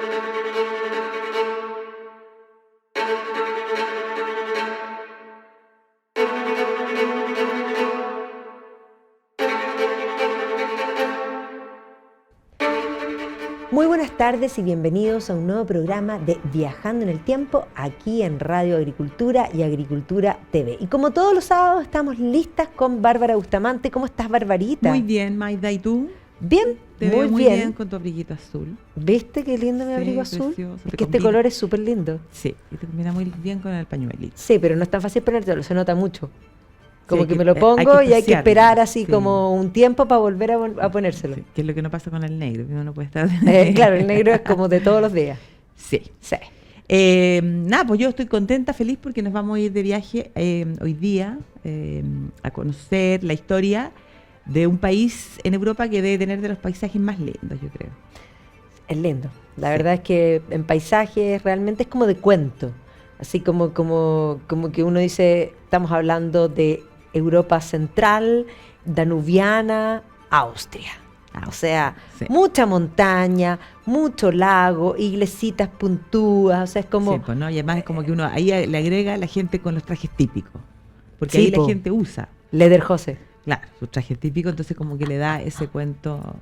Muy buenas tardes y bienvenidos a un nuevo programa de Viajando en el Tiempo aquí en Radio Agricultura y Agricultura TV. Y como todos los sábados estamos listas con Bárbara Bustamante. ¿Cómo estás, Barbarita? Muy bien, Maida, ¿y tú? Bien, Te veo muy bien con tu abriguito azul. ¿Viste qué lindo mi abrigo azul? Precioso, es que este color es súper lindo. Sí, y te combina muy bien con el pañuelito. Sí, pero no es tan fácil ponértelo, se nota mucho. Como Sí, que me lo pongo y hay que esperar así sí, como un tiempo para volver a ponérselo. Sí, que es lo que no pasa con el negro, que uno no puede estar... Claro, el negro es como de todos los días. Sí. Sí. Nada, pues yo estoy contenta, feliz porque nos vamos a ir de viaje hoy día a conocer la historia de un país en Europa que debe tener de los paisajes más lindos, yo creo. Es lindo. La verdad es que en paisajes realmente es como de cuento. Así como que uno dice, estamos hablando de Europa Central, Danubiana, Austria. O sea, sí, mucha montaña, mucho lago, iglesitas puntúas, o sea, es como... Sí, pues, ¿no? Y además es como que uno ahí le agrega a la gente con los trajes típicos, porque Sí, ahí la gente usa. Lederhosen. Claro, su traje típico, entonces como que le da ese cuento,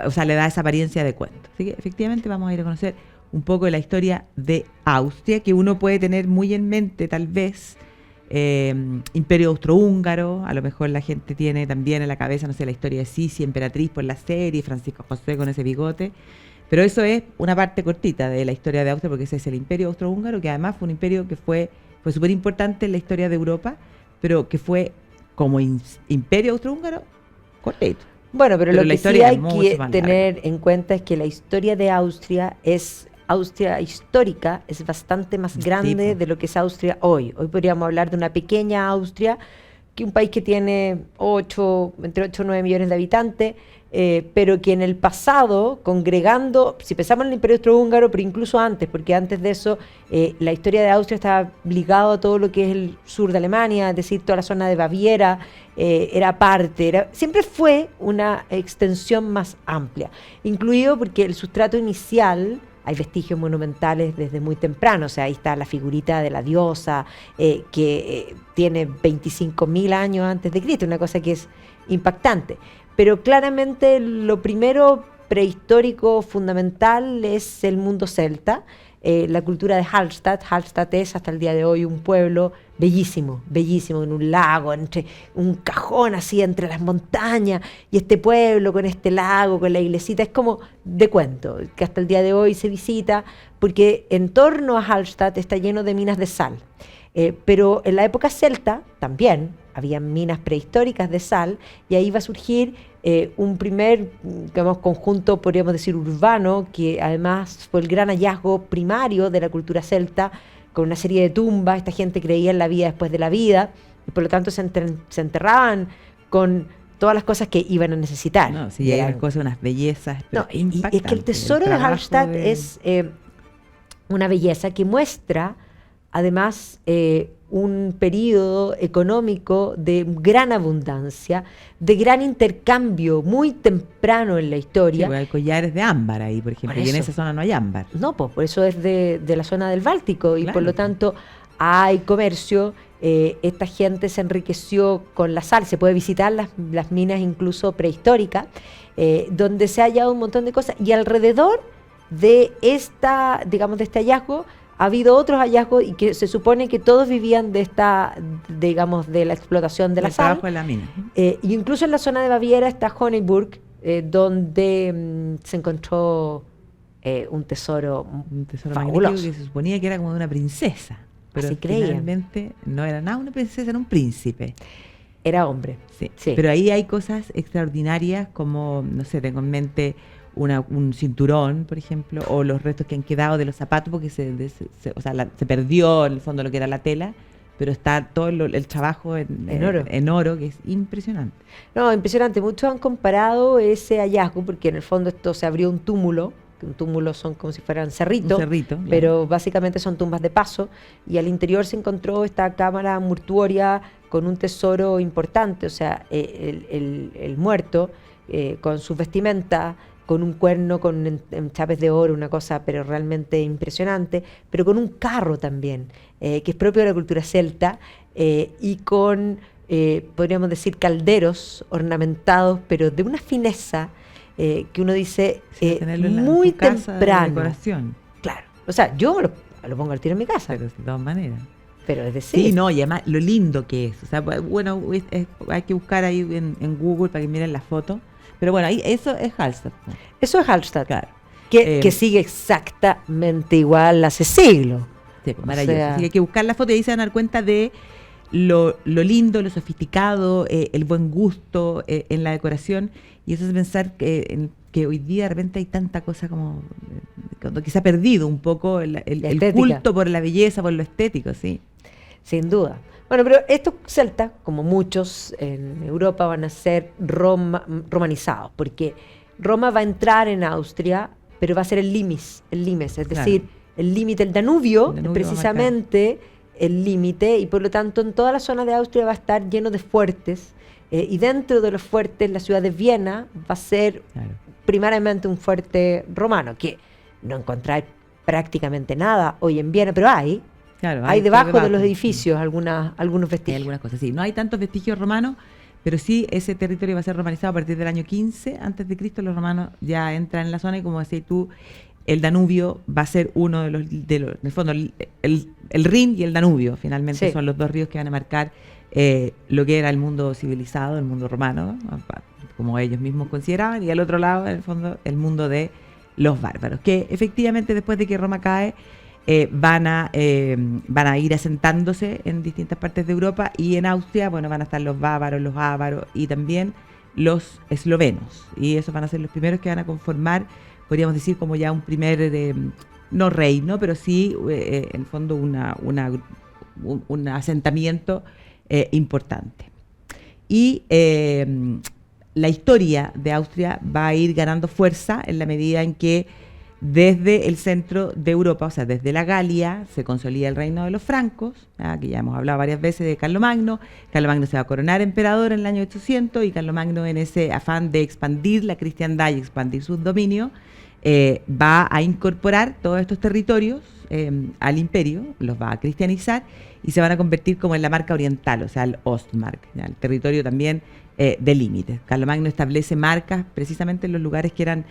o sea, le da esa apariencia de cuento. Así que efectivamente vamos a ir a conocer un poco de la historia de Austria, que uno puede tener muy en mente tal vez, Imperio Austrohúngaro, a lo mejor la gente tiene también en la cabeza, no sé, la historia de Sisi, emperatriz por la serie, Francisco José con ese bigote, pero eso es una parte cortita de la historia de Austria, porque ese es el Imperio Austrohúngaro, que además fue un imperio que fue súper importante en la historia de Europa, pero que fue como Imperio Austrohúngaro cortito. Bueno, pero lo la que sí historia hay es mucho que más tener larga. en cuenta es que la historia de Austria histórica, es bastante más grande Sí, de lo que es Austria hoy. Hoy podríamos hablar de una pequeña Austria, que un país que tiene entre 8 y 9 millones de habitantes, pero que en el pasado, congregando, si pensamos en el Imperio Austrohúngaro, pero incluso antes, porque antes de eso, la historia de Austria estaba ligada a todo lo que es el sur de Alemania, es decir, toda la zona de Baviera, era parte, siempre fue una extensión más amplia, incluido porque el sustrato inicial, hay vestigios monumentales desde muy temprano, o sea, ahí está la figurita de la diosa, que tiene 25.000 años antes de Cristo, una cosa que es impactante. Pero claramente lo primero prehistórico fundamental es el mundo celta, la cultura de Hallstatt. Hallstatt es hasta el día de hoy un pueblo bellísimo, bellísimo, en un lago, entre un cajón así entre las montañas, y este pueblo con este lago, con la iglesita, es como de cuento, que hasta el día de hoy se visita, porque en torno a Hallstatt está lleno de minas de sal. Pero en la época celta también había minas prehistóricas de sal, y ahí va a surgir un primer, digamos, conjunto, podríamos decir, urbano, que además fue el gran hallazgo primario de la cultura celta, con una serie de tumbas. Esta gente creía en la vida después de la vida, y por lo tanto se enterraban con todas las cosas que iban a necesitar. No, sí, hay unas cosas, unas bellezas y es que el tesoro de Hallstatt es una belleza que muestra además un periodo económico de gran abundancia, de gran intercambio muy temprano en la historia. Sí, hay collares de ámbar ahí, por ejemplo, y en esa zona no hay ámbar. No, pues por eso es de la zona del Báltico, y claro, por lo tanto hay comercio. Esta gente se enriqueció con la sal, se puede visitar las minas incluso prehistóricas, donde se ha hallado un montón de cosas, y alrededor de digamos, de este hallazgo ha habido otros hallazgos, y que se supone que todos vivían de digamos, de la explotación de la sal. Trabajo de la mina. Y incluso en la zona de Baviera está Honneburg, donde se encontró un tesoro fabuloso. Magnífico, que se suponía que era como de una princesa, pero así creían. Finalmente no era nada una princesa, era un príncipe. Era hombre. Sí. Sí. Pero ahí hay cosas extraordinarias como, no sé, tengo en mente un cinturón, por ejemplo, o los restos que han quedado de los zapatos, porque se perdió en el fondo lo que era la tela, pero está todo el trabajo en oro, que es impresionante. No, impresionante. Muchos han comparado ese hallazgo, porque en el fondo esto se abrió un túmulo, que un túmulo son como si fueran cerritos, claro. Pero básicamente son tumbas de paso, y al interior se encontró esta cámara mortuoria con un tesoro importante, o sea, el muerto con sus vestimentas, con un cuerno con enchapes de oro, una cosa pero realmente impresionante, pero con un carro también, que es propio de la cultura celta, y con, podríamos decir, calderos ornamentados, pero de una fineza que uno dice Sí, tenerlo en muy tu casa de temprano. decoración. Claro, o sea, yo lo pongo al tiro en mi casa, Pero de todas maneras. pero es decir, Sí, no, y además lo lindo que es. O sea, bueno, hay que buscar ahí en Google para que miren las fotos. Pero bueno, ahí eso es Hallstatt. eso es Hallstatt, Claro. que sigue exactamente igual hace siglos. Sí, pues, O maravilloso. sea, Así que hay que buscar la foto y ahí se van a dar cuenta de lo lindo, lo sofisticado, el buen gusto en la decoración. Y eso es pensar que hoy día de repente hay tanta cosa como que se ha perdido un poco el estética. culto por la belleza, por lo estético, sí. Sin duda. Bueno, pero estos celtas, como muchos en Europa, van a ser romanizados, porque Roma va a entrar en Austria, pero va a ser el limes, es Claro. decir, el límite, el Danubio, El Danubio precisamente el límite, y por lo tanto en toda la zona de Austria va a estar lleno de fuertes, y dentro de los fuertes la ciudad de Viena va a ser Claro. primariamente un fuerte romano, que no encontráis prácticamente nada hoy en Viena, pero hay. Claro, Hay debajo de los sí. edificios algunos Hay vestigios. algunas cosas, sí. No hay tantos vestigios romanos, pero sí ese territorio va a ser romanizado a partir del año 15 antes de Cristo. Los romanos ya entran en la zona y, como decías tú, el Danubio va a ser uno en el fondo, el Rin y el Danubio, finalmente Sí. son los dos ríos que van a marcar lo que era el mundo civilizado, el mundo romano, como ellos mismos consideraban, y al otro lado, en el fondo, el mundo de los bárbaros, que efectivamente después de que Roma cae, van a ir asentándose en distintas partes de Europa, y en Austria, bueno, van a estar los bávaros, los ávaros y también los eslovenos, y esos van a ser los primeros que van a conformar, podríamos decir, como ya un primer, no reino, pero sí, en el fondo, un asentamiento importante. Y la historia de Austria va a ir ganando fuerza en la medida en que desde el centro de Europa, o sea, desde la Galia, se consolida el reino de los francos, que ya hemos hablado varias veces de Carlomagno. Carlomagno se va a coronar emperador en el año 800, y Carlomagno, en ese afán de expandir la cristiandad y expandir sus dominios, va a incorporar todos estos territorios al imperio, los va a cristianizar y se van a convertir como en la marca oriental, o sea, el Ostmark, ¿ya? El territorio también de límites. Carlomagno establece marcas precisamente en los lugares que eran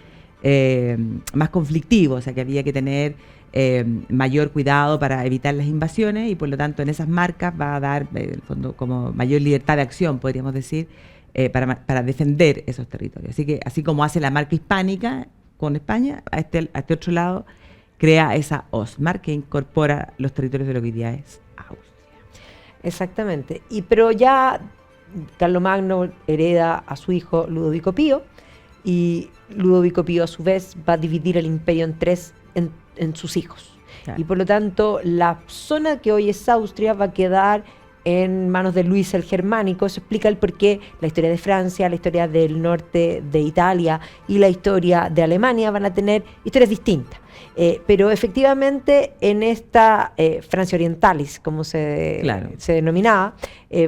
más conflictivos, o sea, que había que tener mayor cuidado para evitar las invasiones, y por lo tanto en esas marcas va a dar, en el fondo, como mayor libertad de acción, podríamos decir, para defender esos territorios. Así que, así como hace la marca hispánica con España, a este otro lado crea esa Ostmark que incorpora los territorios de lo que hoy día es Austria. Exactamente. Pero ya Carlomagno hereda a su hijo Ludovico Pío, y Ludovico Pío a su vez va a dividir el imperio en tres en sus hijos. Claro. Y por lo tanto la zona que hoy es Austria va a quedar en manos de Luis el Germánico. Eso explica el porqué la historia de Francia, la historia del norte de Italia y la historia de Alemania van a tener historias distintas. Pero efectivamente en esta Francia Orientalis, como se denominaba,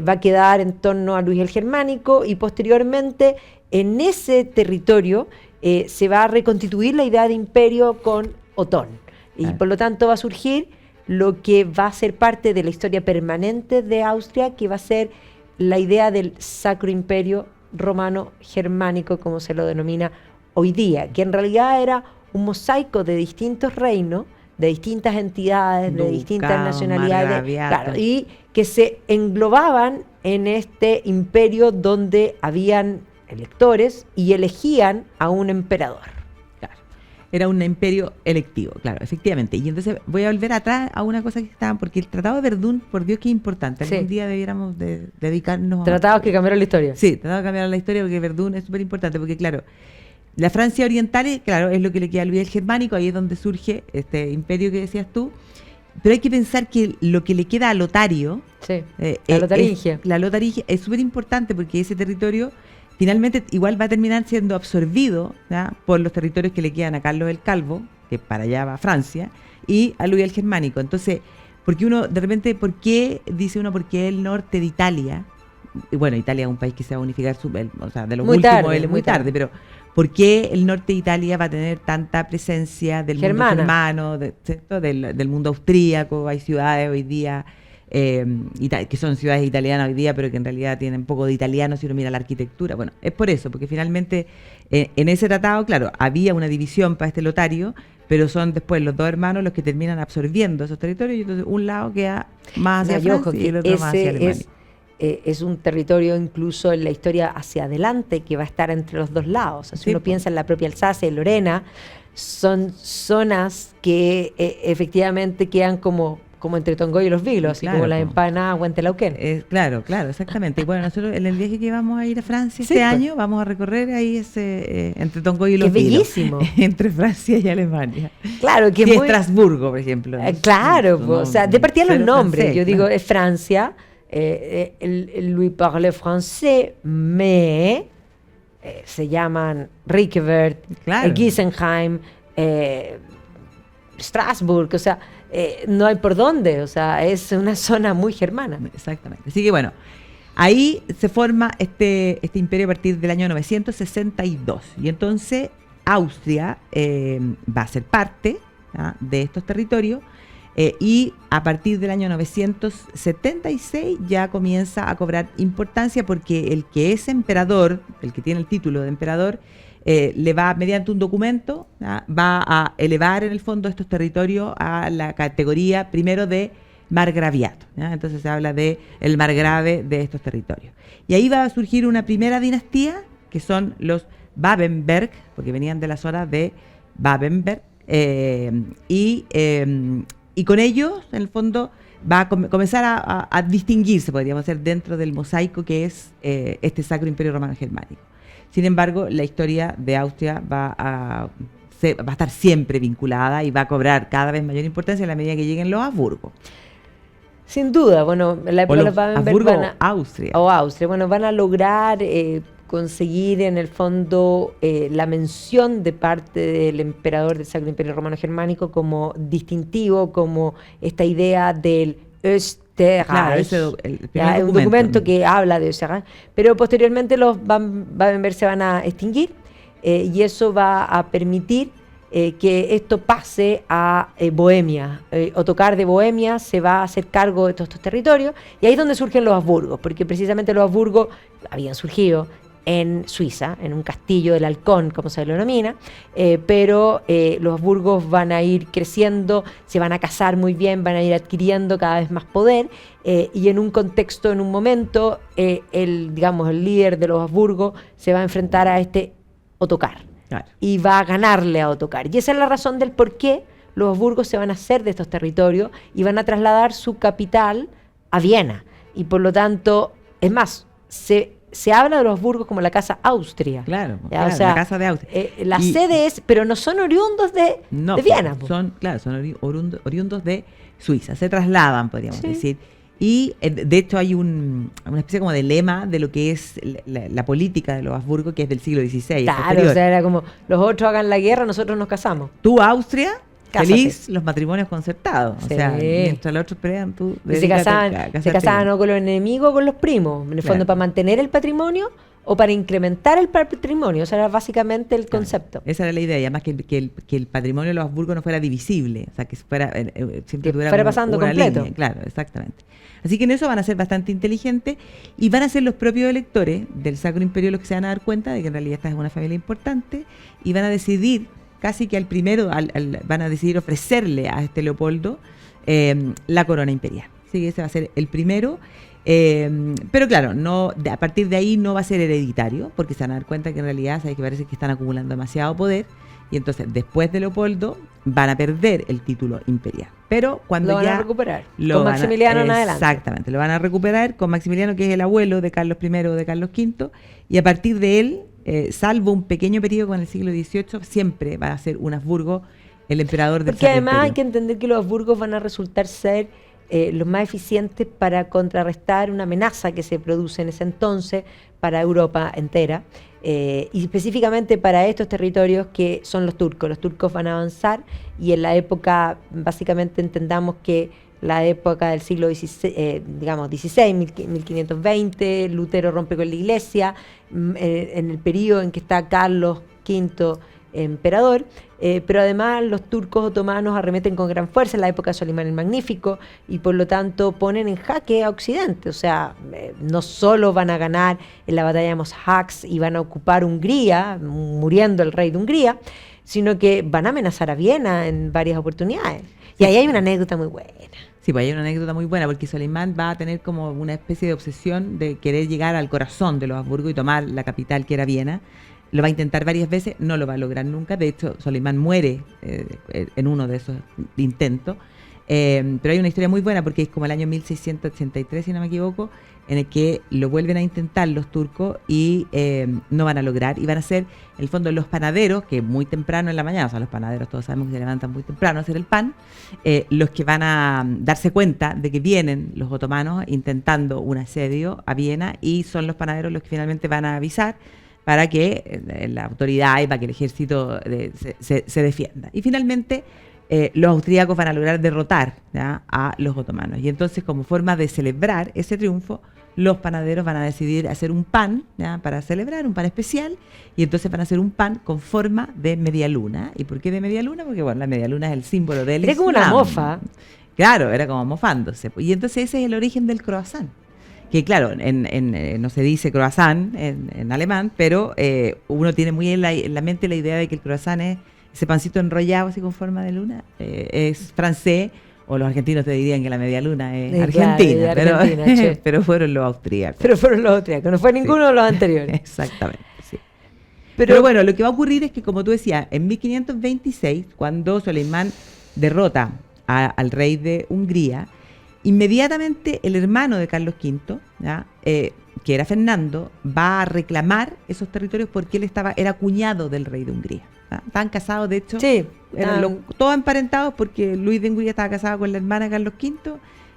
va a quedar en torno a Luis el Germánico, y posteriormente en ese territorio se va a reconstituir la idea de imperio con Otón. Y por lo tanto va a surgir lo que va a ser parte de la historia permanente de Austria, que va a ser la idea del Sacro Imperio Romano Germánico, como se lo denomina hoy día, que en realidad era un mosaico de distintos reinos, de distintas entidades, de distintas nacionalidades, claro, y que se englobaban en este imperio donde habían electores y elegían a un emperador. Era un imperio electivo, claro, efectivamente. Y entonces voy a volver atrás a una cosa que estaba, porque el Tratado de Verdún, por Dios que es importante, algún día debiéramos dedicarnos Tratados que cambiaron la historia. Sí, tratados que cambiaron la historia, porque Verdún es súper importante, porque claro, la Francia oriental, claro, es lo que le queda a Luis el Germánico, ahí es donde surge este imperio que decías tú, pero hay que pensar que lo que le queda a Lotario, la Lotaringia. La Lotaringia es súper importante, porque ese territorio finalmente igual va a terminar siendo absorbido, ¿ya?, por los territorios que le quedan a Carlos el Calvo, que para allá va Francia, y a Luis el Germánico. Entonces, porque uno, de repente, ¿por qué el norte de Italia? Y bueno, Italia es un país que se va a unificar, o sea, de los últimos, muy tarde, pero ¿Por qué el norte de Italia va a tener tanta presencia del mundo Germana. germano, ¿cierto? Del mundo austríaco? Hay ciudades hoy día que son ciudades italianas hoy día, pero que en realidad tienen poco de italiano si uno mira la arquitectura. Bueno, es por eso, porque finalmente en ese tratado, claro, había una división para este lotario, pero son después los dos hermanos los que terminan absorbiendo esos territorios, y entonces un lado queda más hacia Y ojo, Francia y el que otro más hacia ese Alemania. es un territorio incluso en la historia hacia adelante que va a estar entre los dos lados. O sea, si Sí, uno po. piensa en la propia Alsacia y Lorena, son zonas que efectivamente quedan como entre Tongoy y los Vilos, así Claro, como las po. empanadas Huentelauquén. Claro, exactamente. Y bueno, nosotros en el viaje que vamos a ir a Francia Sí, este pues. año, vamos a recorrer ahí entre Tongoy y Que los es Vilos. bellísimo. Entre Francia y Alemania. Claro, que Sí, es muy... Estrasburgo, por ejemplo. Claro, No, po, o sea, de partida los cero nombres, francés, yo digo, claro. es Francia, el lui parle français, mais se llaman Rikevert, Claro. Giesenheim, Strasbourg, o sea, no hay por dónde, o sea, es una zona muy germana. Exactamente. Así que bueno, ahí se forma este imperio a partir del año 962. Y entonces Austria va a ser parte, ¿ah?, de estos territorios. Y a partir del año 976 ya comienza a cobrar importancia, porque el que es emperador, el que tiene el título de emperador, le va, mediante un documento, ¿ah?, va a elevar en el fondo estos territorios a la categoría primero de margraviato, ¿ya? Entonces se habla de el margrave de estos territorios. Y ahí va a surgir una primera dinastía, que son los Babenberg, porque venían de la zona de Babenberg, y con ellos, en el fondo, va a comenzar a distinguirse, podríamos decir, dentro del mosaico que es este Sacro Imperio Romano Germánico. Sin embargo, la historia de Austria va a estar siempre vinculada y va a cobrar cada vez mayor importancia a la medida que lleguen los Habsburgo. Sin duda, bueno, en la O época de los los Babenberg Habsburgo van o a, Austria. o Austria, bueno, van a lograr conseguir en el fondo la mención de parte del emperador del Sacro Imperio Romano Germánico como distintivo, como esta idea del Österreich. Claro, el primer Es un documento que habla de Österreich, pero posteriormente los Babenberg se van a extinguir, y eso va a permitir que esto pase a Bohemia. Ottokar de Bohemia se va a hacer cargo de todos estos territorios, y ahí es donde surgen los Habsburgos, porque precisamente los Habsburgos habían surgido en Suiza, en un castillo del Halcón, como se lo denomina, pero los Habsburgos van a ir creciendo, se van a casar muy bien, van a ir adquiriendo cada vez más poder, y en un contexto, en un momento, el líder de los Habsburgos se va a enfrentar a este Ottokar. Claro. Y va a ganarle a Ottokar. Y esa es la razón del por qué los Habsburgos se van a hacer de estos territorios y van a trasladar su capital a Viena. Y por lo tanto, es más, se habla de los Habsburgos como la casa Austria. Claro, ¿Ya? claro, O sea, la casa de Austria. La Y- sede es, pero no son oriundos de Viena. Po. Son oriundos de Suiza, se trasladan, podríamos Sí. decir. Y de hecho hay una especie como de lema de lo que es la política de los Habsburgo, que es del siglo XVI. Claro, posterior. o sea, era como, los otros hagan la guerra, nosotros nos casamos. Tú, Austria, Cásate. feliz, los matrimonios concertados. Sí. O sea, mientras los otros pelean, tú Y se dedícate casaban, a se casarte. casaban o con los enemigos o con los primos, en el fondo Claro. para mantener el patrimonio o para incrementar el patrimonio. O sea, era básicamente el Claro, concepto. esa era la idea, y además que el patrimonio de los Habsburgo no fuera divisible, o sea, que fuera siempre Que tuviera fuera como pasando una completo. línea. Claro, exactamente. Así que en eso van a ser bastante inteligentes, y van a ser los propios electores del Sacro Imperio los que se van a dar cuenta de que en realidad esta es una familia importante, y van a decidir, casi que al primero, van a decidir ofrecerle a este Leopoldo la corona imperial. Así que ese va a ser el primero. Pero claro, a partir de ahí no va a ser hereditario, porque se van a dar cuenta que en realidad ¿sabes? Que parece que están acumulando demasiado poder, y entonces después de Leopoldo van a perder el título imperial. Pero cuando Lo van ya a recuperar. lo Con van a- Maximiliano en adelante. Exactamente, lo van a recuperar con Maximiliano, que es el abuelo de Carlos I o de Carlos V, y a partir de él, salvo un pequeño periodo con el siglo XVIII, siempre va a ser un Habsburgo el emperador del Porque Sacro además hay Imperio. que entender que los Habsburgos van a resultar ser los más eficientes para contrarrestar una amenaza que se produce en ese entonces para Europa entera, y específicamente para estos territorios que son los turcos. Los turcos van a avanzar, y en la época, básicamente entendamos que la época del siglo XVI, 1520, Lutero rompe con la iglesia, en el periodo en que está Carlos V emperador, pero además los turcos otomanos arremeten con gran fuerza en la época de Solimán el Magnífico y por lo tanto ponen en jaque a Occidente. O sea, no solo van a ganar en la batalla de Moshaks y van a ocupar Hungría, muriendo el rey de Hungría, sino que van a amenazar a Viena en varias oportunidades. Y ahí hay una anécdota muy buena. Sí, pues hay una anécdota muy buena, porque Solimán va a tener como una especie de obsesión de querer llegar al corazón de los Habsburgo y tomar la capital, que era Viena. Lo va a intentar varias veces, no lo va a lograr nunca. De hecho, Solimán muere en uno de esos intentos. Pero hay una historia muy buena, porque es como el año 1683, si no me equivoco, en el que lo vuelven a intentar los turcos y no van a lograr. Y van a ser, en el fondo, los panaderos, que muy temprano en la mañana, o sea, los panaderos todos sabemos que se levantan muy temprano a hacer el pan, los que van a darse cuenta de que vienen los otomanos intentando un asedio a Viena, y son los panaderos los que finalmente van a avisar para que la autoridad y para que el ejército se defienda. Y finalmente los austríacos van a lograr derrotar, ¿ya?, a los otomanos. Y entonces, como forma de celebrar ese triunfo, los panaderos van a decidir hacer un pan, ¿ya?, para celebrar, un pan especial, y entonces van a hacer un pan con forma de media luna. ¿Y por qué de media luna? Porque, bueno, la media luna es el símbolo del Islam. Era como una mofa. Claro, era como mofándose. Y entonces ese es el origen del croissant. Que claro, no se dice croissant en alemán, pero uno tiene muy en la mente la idea de que el croissant es ese pancito enrollado así con forma de luna, es francés, o los argentinos te dirían que la media luna es argentina, claro, pero fueron los austríacos. Pero fueron los austríacos, no fue ninguno de los anteriores. Exactamente, sí. Pero bueno, lo que va a ocurrir es que, como tú decías, en 1526, cuando Solimán derrota al rey de Hungría, inmediatamente el hermano de Carlos V, ¿ya?, que era Fernando, va a reclamar esos territorios porque él era cuñado del rey de Hungría. ¿Ya? Estaban casados, de hecho, sí, eran todos emparentados, porque Luis de Hungría estaba casado con la hermana de Carlos V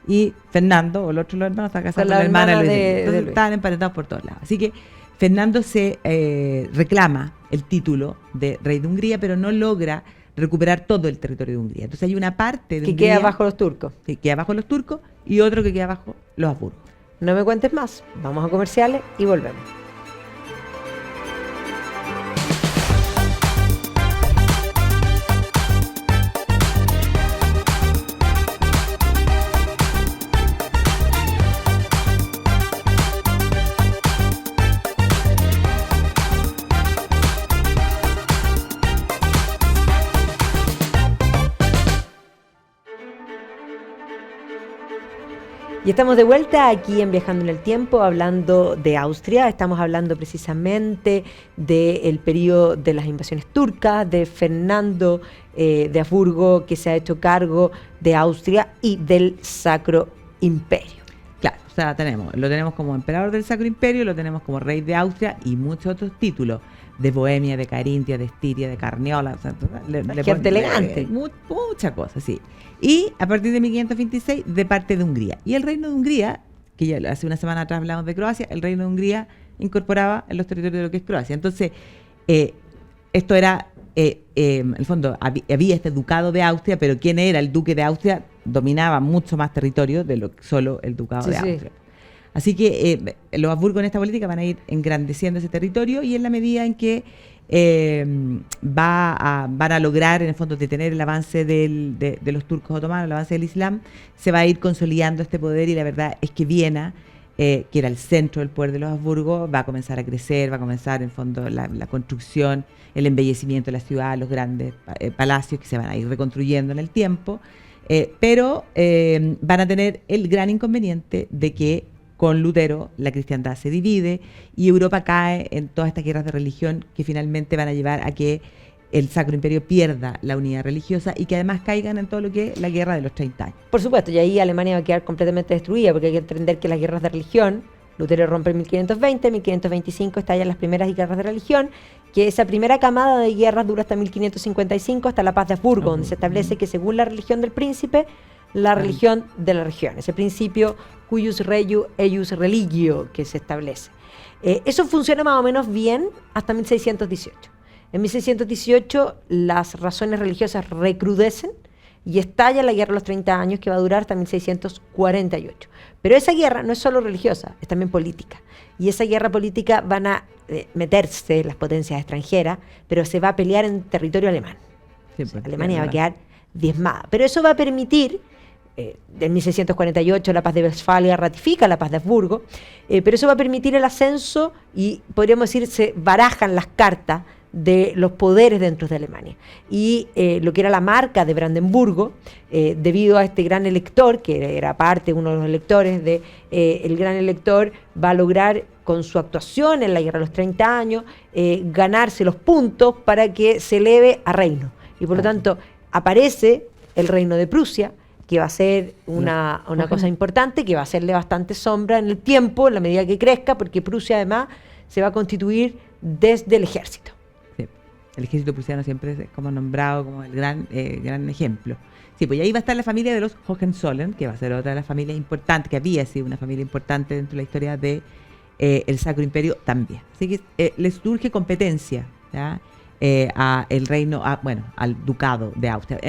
y Fernando, o el otro de los hermanos, estaba casado con la hermana de Luis de Hungría. Entonces estaban emparentados por todos lados. Así que Fernando se reclama el título de rey de Hungría, pero no logra recuperar todo el territorio de Hungría. Entonces hay una parte de que Hungría queda bajo los turcos. Que queda bajo los turcos, y otro que queda bajo los Habsburgo. No me cuentes más, vamos a comerciales y volvemos. Y estamos de vuelta aquí en Viajando en el Tiempo, hablando de Austria. Estamos hablando precisamente del periodo de las invasiones turcas, de Fernando de Habsburgo, que se ha hecho cargo de Austria, y del Sacro Imperio. Claro, o sea, lo tenemos como emperador del Sacro Imperio, lo tenemos como rey de Austria y muchos otros títulos, de Bohemia, de Carintia, de Estiria, de Carniola. O sea, gente elegante. Muchas cosas, sí. Y a partir de 1526, de parte de Hungría. Y el Reino de Hungría, que ya hace una semana atrás hablamos de Croacia, el Reino de Hungría incorporaba en los territorios de lo que es Croacia. Entonces, esto era, en el fondo, había este ducado de Austria, pero quien era el duque de Austria dominaba mucho más territorio de lo que solo el ducado de Austria. Sí. Así que los Habsburgo en esta política van a ir engrandeciendo ese territorio, y en la medida en que van a lograr, en el fondo, detener el avance de los turcos otomanos, el avance del Islam, se va a ir consolidando este poder, y la verdad es que Viena, que era el centro del poder de los Habsburgo, va a comenzar a crecer, va a comenzar, en el fondo, la construcción, el embellecimiento de la ciudad, los grandes palacios que se van a ir reconstruyendo en el tiempo, pero van a tener el gran inconveniente de que con Lutero la cristiandad se divide y Europa cae en todas estas guerras de religión que finalmente van a llevar a que el Sacro Imperio pierda la unidad religiosa y que además caigan en todo lo que es la guerra de los 30 años. Por supuesto, y ahí Alemania va a quedar completamente destruida, porque hay que entender que las guerras de religión, Lutero rompe en 1520, en 1525 estallan las primeras guerras de religión, que esa primera camada de guerras dura hasta 1555, hasta la paz de Habsburgo, donde se establece que según la religión del príncipe, la religión de la región, ese principio cuius regio eius religio que se establece. Eso funciona más o menos bien hasta 1618. En 1618 las razones religiosas recrudecen, y estalla la guerra de los 30 años que va a durar hasta 1648. Pero esa guerra no es solo religiosa, es también política. Y esa guerra política van a meterse las potencias extranjeras, pero se va a pelear en territorio alemán. Sí, O sea, pues, Alemania va a claro. quedar diezmada. Pero eso va a permitir, en 1648 la paz de Westfalia ratifica la paz de Habsburgo, pero eso va a permitir el ascenso y podríamos decir se barajan las cartas de los poderes dentro de Alemania. Y lo que era la marca de Brandenburgo, debido a este gran elector, que era parte, uno de los electores el gran elector, va a lograr con su actuación en la guerra de los 30 años, ganarse los puntos para que se eleve a reino. Y por lo tanto, aparece el reino de Prusia, que va a ser una cosa importante, que va a hacerle bastante sombra en el tiempo, en la medida que crezca, porque Prusia además se va a constituir desde el ejército. Sí. El ejército prusiano siempre es como nombrado como el gran ejemplo. Sí, pues ahí va a estar la familia de los Hohenzollern, que va a ser otra de las familias importantes, que había sido una familia importante dentro de la historia de el Sacro Imperio también. Así que les surge competencia, ¿ya? A el reino, al ducado de Austria.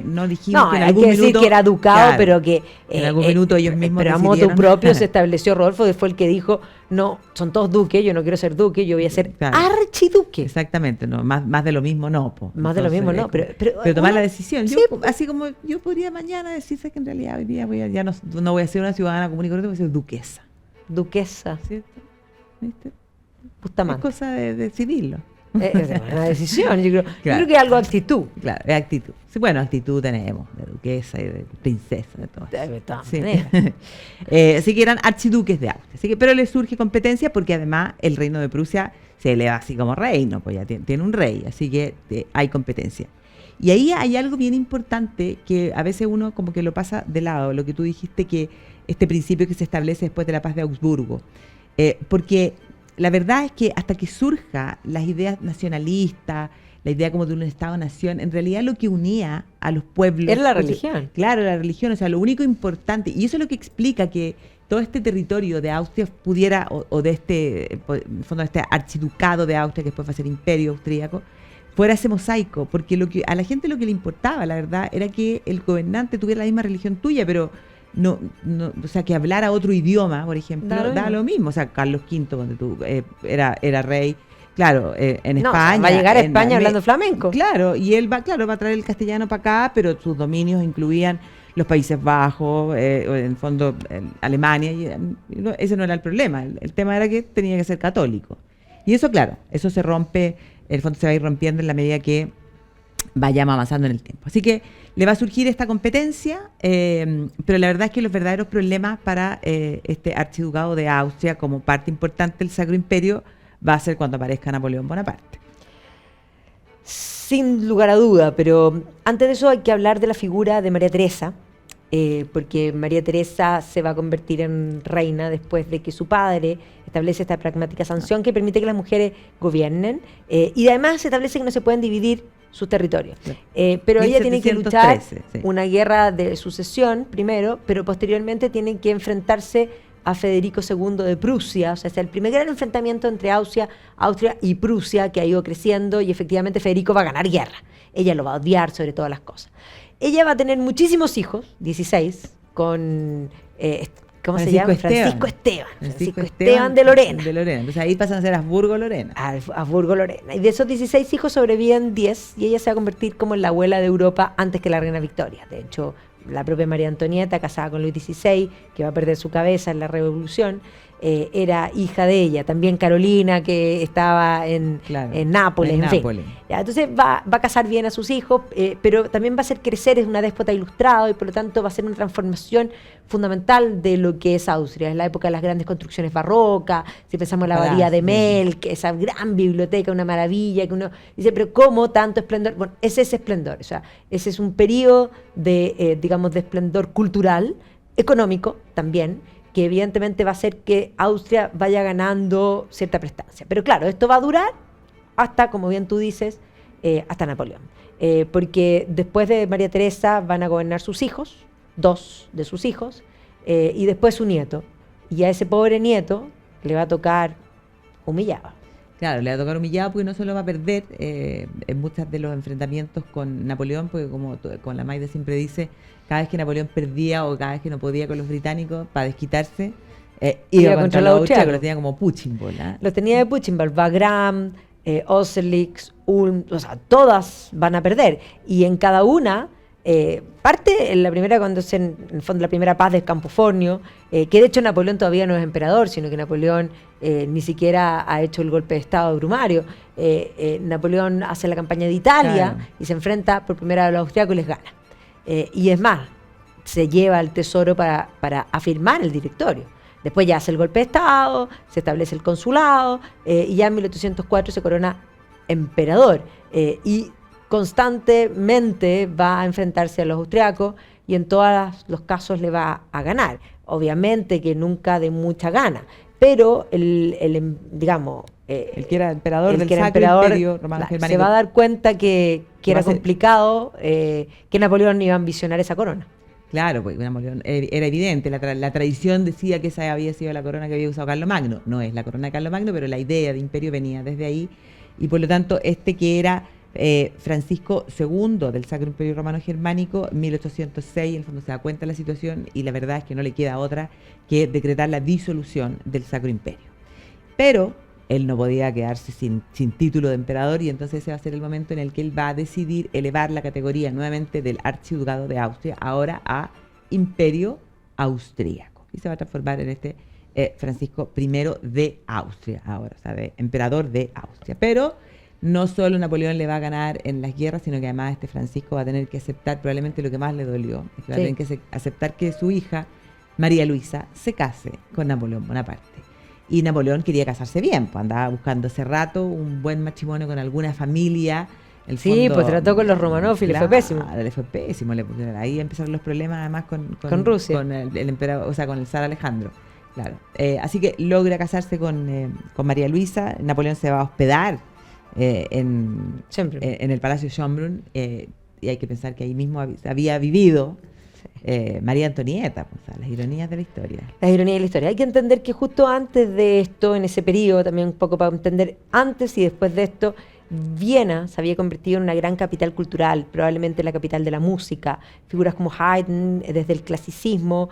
No dijimos No, que en hay algún que decir minuto, que era ducado, claro, pero que en algún minuto ellos mismos pero a motu decidieron. propio se estableció Rodolfo, que fue el que dijo, no, son todos duques, yo no quiero ser duque, yo voy a ser Claro. archiduque. Exactamente, no, más de lo mismo no. Po. Más de lo mismo no, pero tomar uno- la decisión. sí, Así como yo podría mañana decirse que en realidad hoy día ya no voy a ser una ciudadana común y corriente, voy a ser duquesa. duquesa, ¿Cierto? ¿Viste? Es Bustamante. cosa de decidirlo. Es una decisión, yo Claro. creo que es algo de actitud. Claro, es actitud. Sí, bueno, actitud tenemos, de duquesa y de princesa, de todo. De todas Sí. maneras. Así que eran archiduques de Austria. Así que, pero les surge competencia porque además el reino de Prusia se eleva así como reino, pues ya tiene un rey, así que hay competencia. Y ahí hay algo bien importante que a veces uno como que lo pasa de lado, lo que tú dijiste, que este principio que se establece después de la paz de Augsburgo. Porque la verdad es que hasta que surja las ideas nacionalistas, la idea como de un Estado-nación, en realidad lo que unía a los pueblos... Era la religión. Claro, la religión, o sea, lo único importante, y eso es lo que explica que todo este territorio de Austria pudiera, o de en el fondo de este archiducado de Austria, que después va a ser imperio austríaco, fuera ese mosaico, porque a la gente lo que le importaba, la verdad, era que el gobernante tuviera la misma religión tuya, pero no, o sea, que hablara otro idioma, por ejemplo, da lo mismo. O sea, Carlos V, cuando era rey, claro, en No, España. va a llegar a España hablando flamenco. Claro, y él va a traer el castellano para acá, pero sus dominios incluían los Países Bajos, en el fondo Alemania, y ese no era el problema. El tema era que tenía que ser católico. Y eso, claro, eso se rompe, el fondo se va a ir rompiendo en la medida que vayamos avanzando en el tiempo. Así que le va a surgir esta competencia, pero la verdad es que los verdaderos problemas para este archiducado de Austria como parte importante del Sacro Imperio va a ser cuando aparezca Napoleón Bonaparte. Sin lugar a duda, pero antes de eso hay que hablar de la figura de María Teresa, porque María Teresa se va a convertir en reina después de que su padre establece esta pragmática sanción que permite que las mujeres gobiernen, y además se establece que no se pueden dividir sus territorios. Pero ella tiene que luchar 1713, sí. una guerra de sucesión primero, pero posteriormente tiene que enfrentarse a Federico II de Prusia, o sea, es el primer gran enfrentamiento entre Austria y Prusia que ha ido creciendo, y efectivamente Federico va a ganar guerra. Ella lo va a odiar sobre todas las cosas. Ella va a tener muchísimos hijos, 16, con, ¿cómo se llama? Francisco Esteban de Lorena. De Lorena. Entonces ahí pasan a ser Habsburgo-Lorena. Habsburgo-Lorena. Y de esos 16 hijos sobreviven 10, y ella se va a convertir como en la abuela de Europa antes que la reina Victoria. De hecho, la propia María Antonieta, casada con Luis XVI, que va a perder su cabeza en la Revolución, era hija de ella. También Carolina, que estaba en Nápoles, en fin. Ya, entonces va a casar bien a sus hijos, pero también va a hacer crecer, es una déspota ilustrado, y por lo tanto va a ser una transformación fundamental de lo que es Austria. Es la época de las grandes construcciones barrocas, si pensamos en la abadía de Melk, esa gran biblioteca, una maravilla, que uno dice, pero ¿cómo tanto esplendor? Bueno, es ese esplendor, o sea, ese es un periodo de, digamos, de esplendor cultural, económico también, que evidentemente va a hacer que Austria vaya ganando cierta prestancia. Pero claro, esto va a durar hasta, como bien tú dices, hasta Napoleón. Porque después de María Teresa van a gobernar sus hijos, 2 de sus hijos, y después su nieto. Y a ese pobre nieto le va a tocar humillado. Claro, le va a tocar humillado porque no solo va a perder en muchos de los enfrentamientos con Napoleón, porque con la Maida siempre dice, cada vez que Napoleón perdía o cada vez que no podía con los británicos, para desquitarse, iba contra los austriacos, lo tenía como punching ball. Lo tenía de punching ball, Wagram, Austerlitz, Ulm, o sea, todas van a perder. Y en cada una, parte en la primera, cuando es en el fondo la primera paz del Campo Formio, que de hecho Napoleón todavía no es emperador, sino que Napoleón ni siquiera ha hecho el golpe de Estado brumario. Napoleón hace la campaña de Italia, claro, y se enfrenta por primera vez a los austriacos y les gana. Y es más, se lleva el tesoro para afirmar el directorio. Después ya hace el golpe de Estado, se establece el consulado, y ya en 1804 se corona emperador. Y constantemente va a enfrentarse a los austriacos y en todos los casos le va a ganar. Obviamente que nunca de mucha gana, pero digamos, el que era emperador del Sacro Imperio Romano Germánico se va a dar cuenta que era complicado, que Napoleón iba a ambicionar esa corona. Claro, pues Napoleón era evidente, la tradición decía que esa había sido la corona que había usado Carlomagno. No es la corona de Carlomagno, pero la idea de imperio venía desde ahí, y por lo tanto que era Francisco II del Sacro Imperio Romano Germánico, 1806, en el fondo se da cuenta de la situación y la verdad es que no le queda otra que decretar la disolución del Sacro Imperio. Pero él no podía quedarse sin título de emperador, y entonces ese va a ser el momento en el que él va a decidir elevar la categoría nuevamente del Archiducado de Austria ahora a Imperio Austríaco, y se va a transformar en Francisco I de Austria ahora, o sea, de emperador de Austria. Pero no solo Napoleón le va a ganar en las guerras, sino que además Francisco va a tener que aceptar probablemente lo que más le dolió, es que va a tener que aceptar que su hija, María Luisa, se case con Napoleón Bonaparte. Y Napoleón quería casarse bien, pues andaba buscando hace rato un buen matrimonio con alguna familia. Pues trató con los Romanov y le fue pésimo. Le fue pésimo, ahí empezaron los problemas además con Rusia, con el emperador, o sea, con el zar Alejandro. Claro. Así que logra casarse con María Luisa. Napoleón se va a hospedar en el Palacio Schönbrunn, y hay que pensar que ahí mismo había vivido María Antonieta, pues, o sea, las ironías de la historia. Las ironías de la historia. Hay que entender que justo antes de esto, en ese periodo, también un poco para entender antes y después de esto, Viena se había convertido en una gran capital cultural, probablemente la capital de la música. Figuras como Haydn, desde el clasicismo,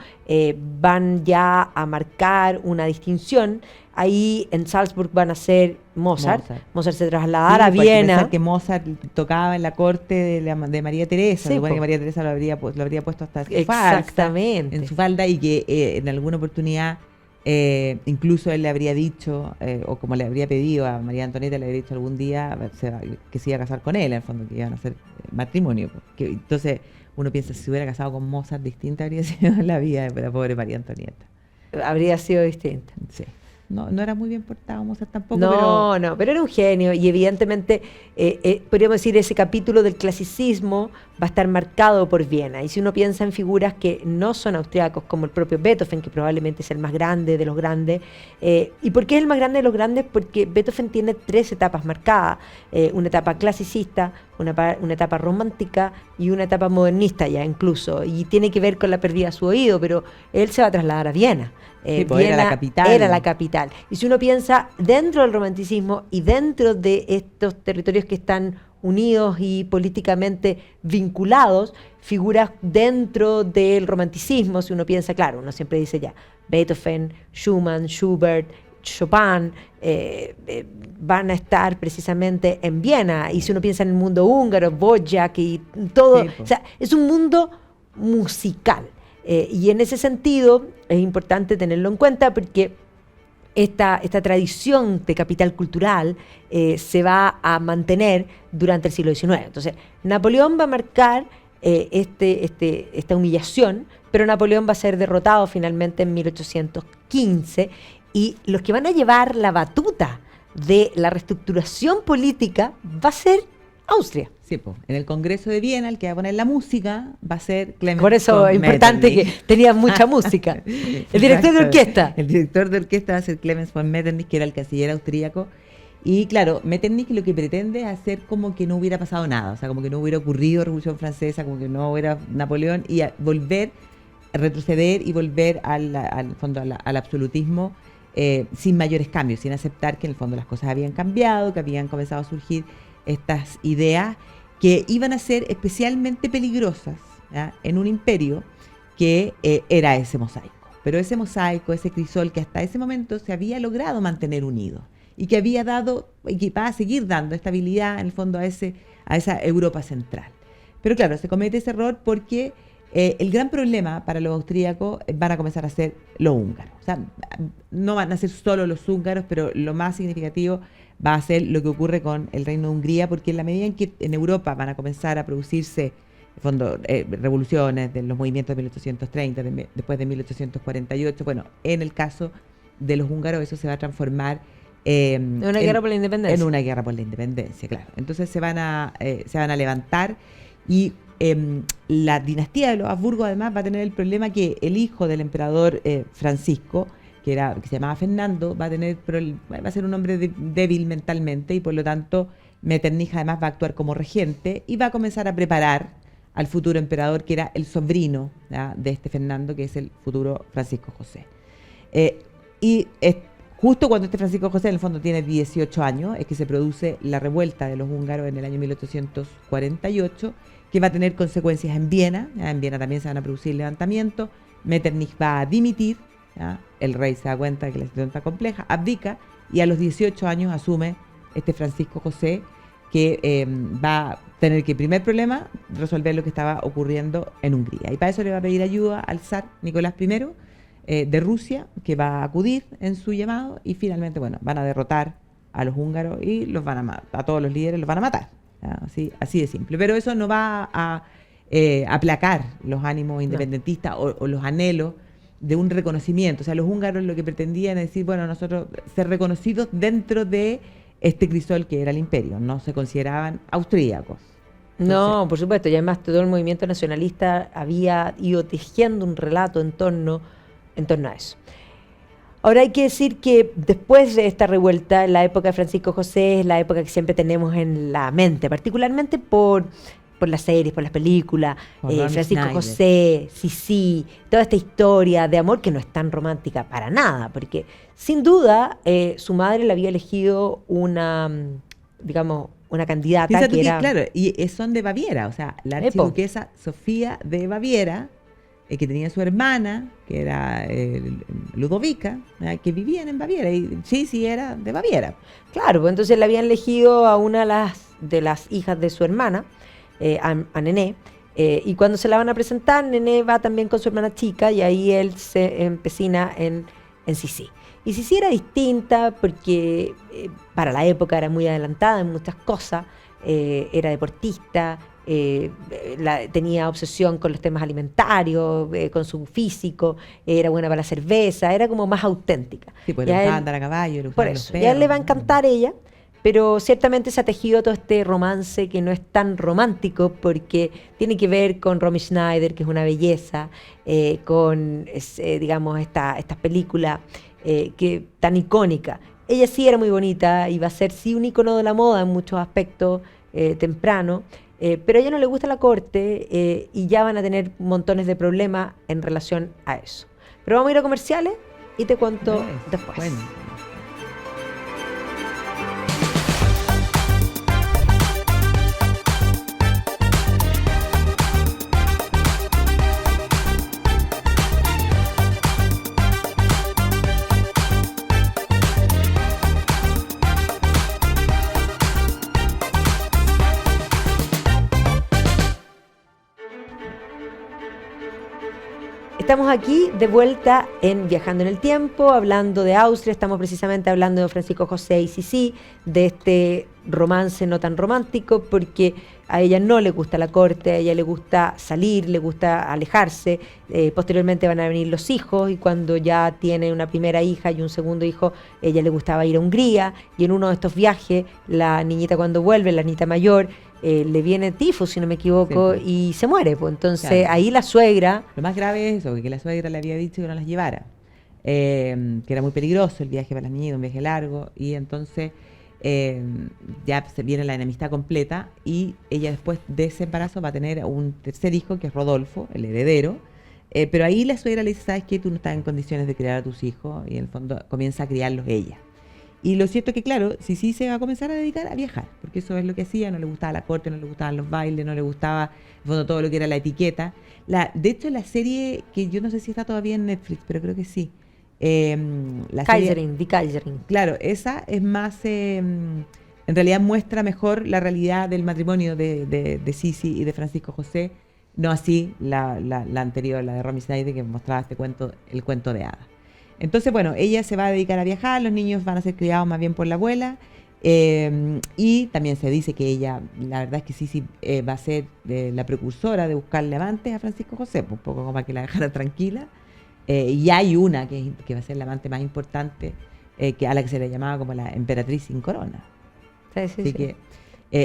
van ya a marcar una distinción. Ahí en Salzburg van a ser Mozart se trasladará a Viena. Hay que Mozart tocaba en la corte de María Teresa, que María Teresa lo habría puesto hasta exactamente en su falda, y que en alguna oportunidad incluso él le habría dicho, o como le habría pedido a María Antonieta, le habría dicho algún día que se iba a casar con él, en el fondo, que iban a hacer matrimonio. Entonces uno piensa, si se hubiera casado con Mozart, distinta habría sido la vida de la pobre María Antonieta. Habría sido distinta. Sí. No era muy bien portado Mozart tampoco. Pero era un genio, y evidentemente podríamos decir ese capítulo del clasicismo va a estar marcado por Viena. Y si uno piensa en figuras que no son austriacos, como el propio Beethoven, que probablemente es el más grande de los grandes. ¿Y por qué es el más grande de los grandes? Porque Beethoven tiene 3 etapas marcadas: una etapa clasicista, una etapa romántica y una etapa modernista ya incluso, y tiene que ver con la pérdida de su oído, pero él se va a trasladar a Viena. Viena era la capital. Y si uno piensa dentro del romanticismo y dentro de estos territorios que están unidos y políticamente vinculados, figuras dentro del romanticismo, si uno piensa, claro, uno siempre dice ya, Beethoven, Schumann, Schubert, Chopin, van a estar precisamente en Viena. Y si uno piensa en el mundo húngaro, Dvořák y todo, o sea, es un mundo musical. Y en ese sentido es importante tenerlo en cuenta, porque esta tradición de capital cultural se va a mantener durante el siglo XIX. Entonces, Napoleón va a marcar esta humillación, pero Napoleón va a ser derrotado finalmente en 1815, y los que van a llevar la batuta de la reestructuración política va a ser Austria. Sí, pues, en el Congreso de Viena, el que va a poner la música va a ser Clemens. Por eso es importante que tenía mucha música. El director de orquesta. El director de orquesta va a ser Clemens von Metternich, que era el canciller austríaco. Y claro, Metternich lo que pretende es hacer como que no hubiera pasado nada, o sea, como que no hubiera ocurrido Revolución Francesa, como que no hubiera Napoleón, y retroceder y volver al absolutismo sin mayores cambios, sin aceptar que en el fondo las cosas habían cambiado, que habían comenzado a surgir estas ideas que iban a ser especialmente peligrosas, ¿ya?, en un imperio que era ese mosaico. Pero ese mosaico, ese crisol que hasta ese momento se había logrado mantener unido y que había dado, y que va a seguir dando estabilidad en el fondo a esa Europa central. Pero claro, se comete ese error porque el gran problema para los austríacos van a comenzar a ser los húngaros. O sea, no van a ser solo los húngaros, pero lo más significativo va a ser lo que ocurre con el Reino de Hungría, porque en la medida en que en Europa van a comenzar a producirse, en fondo, revoluciones de los movimientos de 1830, después de 1848, bueno, en el caso de los húngaros eso se va a transformar en una guerra por la independencia. En una guerra por la independencia, claro. Entonces se van a levantar y la dinastía de los Habsburgo además va a tener el problema que el hijo del emperador Francisco, que se llamaba Fernando, va a ser un hombre débil mentalmente y por lo tanto Metternich además va a actuar como regente y va a comenzar a preparar al futuro emperador, que era el sobrino, ¿ya?, de este Fernando, que es el futuro Francisco José. Justo cuando este Francisco José en el fondo tiene 18 años, es que se produce la revuelta de los húngaros en el año 1848, que va a tener consecuencias en Viena. ¿Ya? En Viena también se van a producir levantamientos. Metternich va a dimitir, ¿ya? El rey se da cuenta de que la situación está compleja, abdica y a los 18 años asume este Francisco José, que va a tener que, primer problema, resolver lo que estaba ocurriendo en Hungría. Y para eso le va a pedir ayuda al zar Nicolás I de Rusia, que va a acudir en su llamado y finalmente, bueno, van a derrotar a los húngaros y los van a todos los líderes los van a matar. Así de simple. Pero eso no va a aplacar los ánimos independentistas o los anhelos de un reconocimiento. O sea, los húngaros lo que pretendían es decir, bueno, nosotros ser reconocidos dentro de este crisol que era el imperio, no se consideraban austríacos. Entonces, no, por supuesto, y además todo el movimiento nacionalista había ido tejiendo un relato en torno a eso. Ahora hay que decir que después de esta revuelta, la época de Francisco José es la época que siempre tenemos en la mente, particularmente por las series, por las películas, Francisco Schneider. José, Sisi, toda esta historia de amor que no es tan romántica para nada, porque sin duda su madre le había elegido una candidata piensa tú que que, era... claro, y son de Baviera, o sea, la archiduquesa Sofía de Baviera, que tenía su hermana, que era Ludovica, que vivían en Baviera, y sí, era de Baviera. Claro, pues entonces le habían elegido a una de las hijas de su hermana, a Nené, y cuando se la van a presentar, Nené va también con su hermana chica y ahí él se empecina en Sisi. Y Sisi era distinta porque para la época era muy adelantada en muchas cosas, era deportista, tenía obsesión con los temas alimentarios, con su físico, era buena para la cerveza, era como más auténtica. Sí, pues le gustaba andar a caballo, le por gustaban eso, los ya le va a perros. encantar ella, pero ciertamente se ha tejido todo este romance que no es tan romántico porque tiene que ver con Romy Schneider, que es una belleza, con digamos esta película que tan icónica. Ella sí era muy bonita y va a ser sí un icono de la moda en muchos aspectos temprano, pero a ella no le gusta la corte y ya van a tener montones de problemas en relación a eso. Pero vamos a ir a comerciales y te cuento después. Bueno. Estamos aquí de vuelta en Viajando en el Tiempo, hablando de Austria, estamos precisamente hablando de Francisco José y Sisi, de este romance no tan romántico, porque a ella no le gusta la corte, a ella le gusta salir, le gusta alejarse, posteriormente van a venir los hijos y cuando ya tiene una primera hija y un segundo hijo, ella le gustaba ir a Hungría y en uno de estos viajes, la niñita cuando vuelve, la niñita mayor, le viene tifus, si no me equivoco, Sí. y se muere. Pues. Entonces Claro. ahí la suegra... Lo más grave es eso, que la suegra le había dicho que no las llevara, que era muy peligroso el viaje para las niñitas, un viaje largo, y entonces ya se viene la enemistad completa y ella después de ese embarazo va a tener un tercer hijo que es Rodolfo, el heredero, Pero ahí la suegra le dice, ¿sabes qué? Tú no estás en condiciones de criar a tus hijos, y en el fondo comienza a criarlos ella. Y lo cierto es que, claro, Sisi se va a comenzar a dedicar a viajar, porque eso es lo que hacía. No le gustaba la corte, no le gustaban los bailes, no le gustaba, en el fondo, todo lo que era la etiqueta. De hecho, la serie, que yo no sé si está todavía en Netflix, pero creo que sí. Die Kaiserin. Claro, esa es más, en realidad muestra mejor la realidad del matrimonio de Sisi y de Francisco José, no así la anterior, la de Romy Schneider, que mostraba el cuento de hadas. Entonces, bueno, ella se va a dedicar a viajar, los niños van a ser criados más bien por la abuela, y también se dice que ella, la verdad es que Sisi va a ser la precursora de buscarle amantes a Francisco José, un poco como para que la dejara tranquila. Y hay una que va a ser la amante más importante, a la que se le llamaba como la emperatriz sin corona. Así que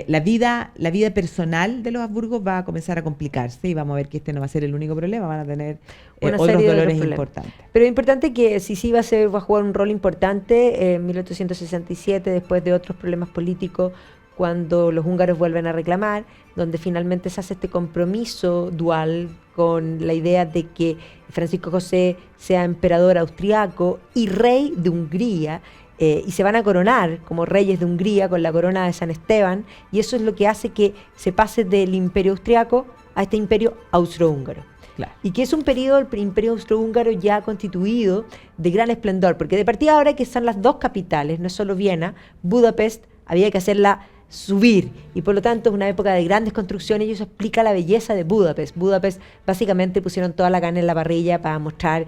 la vida personal de los Habsburgos va a comenzar a complicarse, y vamos a ver que este no va a ser el único problema, van a tener otros dolores importantes. Pero es importante que Sisi va a jugar un rol importante en 1867, después de otros problemas políticos, cuando los húngaros vuelven a reclamar, donde finalmente se hace este compromiso dual con la idea de que Francisco José sea emperador austriaco y rey de Hungría, y se van a coronar como reyes de Hungría con la corona de San Esteban, y eso es lo que hace que se pase del imperio austriaco a este imperio austrohúngaro. Claro. Y que es un periodo, el imperio austrohúngaro ya constituido, de gran esplendor, porque de partida ahora que están las dos capitales, no es solo Viena, Budapest había que hacerla subir, y por lo tanto es una época de grandes construcciones, y eso explica la belleza de Budapest. Budapest básicamente pusieron toda la carne en la parrilla para mostrar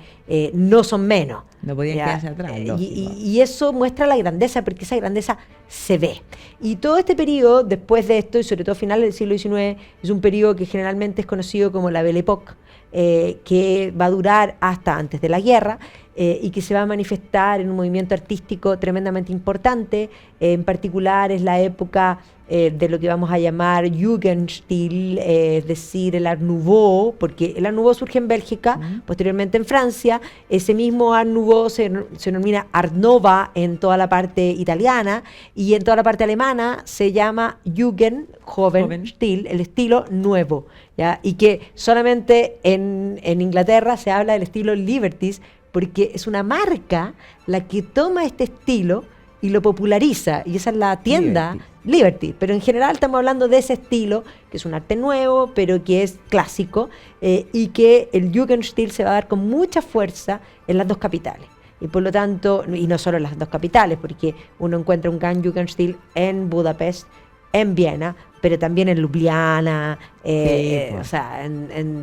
no son menos. No podían quedarse atrás. Y eso muestra la grandeza, porque esa grandeza se ve. Y todo este periodo, después de esto, y sobre todo finales del siglo XIX, es un periodo que generalmente es conocido como la Belle Époque, que va a durar hasta antes de la guerra, y que se va a manifestar en un movimiento artístico tremendamente importante. En particular es la época de lo que vamos a llamar Jugendstil, es decir, el Art Nouveau, porque el Art Nouveau surge en Bélgica, posteriormente en Francia. Ese mismo Art Nouveau se denomina Art Nova en toda la parte italiana, y en toda la parte alemana se llama Jugendstil, el estilo nuevo, ¿ya? Y que solamente en Inglaterra se habla del estilo Liberties, porque es una marca la que toma este estilo y lo populariza, y esa es la tienda Liberty. Pero en general estamos hablando de ese estilo, que es un arte nuevo, pero que es clásico, y que el Jugendstil se va a dar con mucha fuerza en las dos capitales. Y por lo tanto, y no solo en las dos capitales, porque uno encuentra un gran Jugendstil en Budapest, en Viena, pero también en Ljubljana, o sea,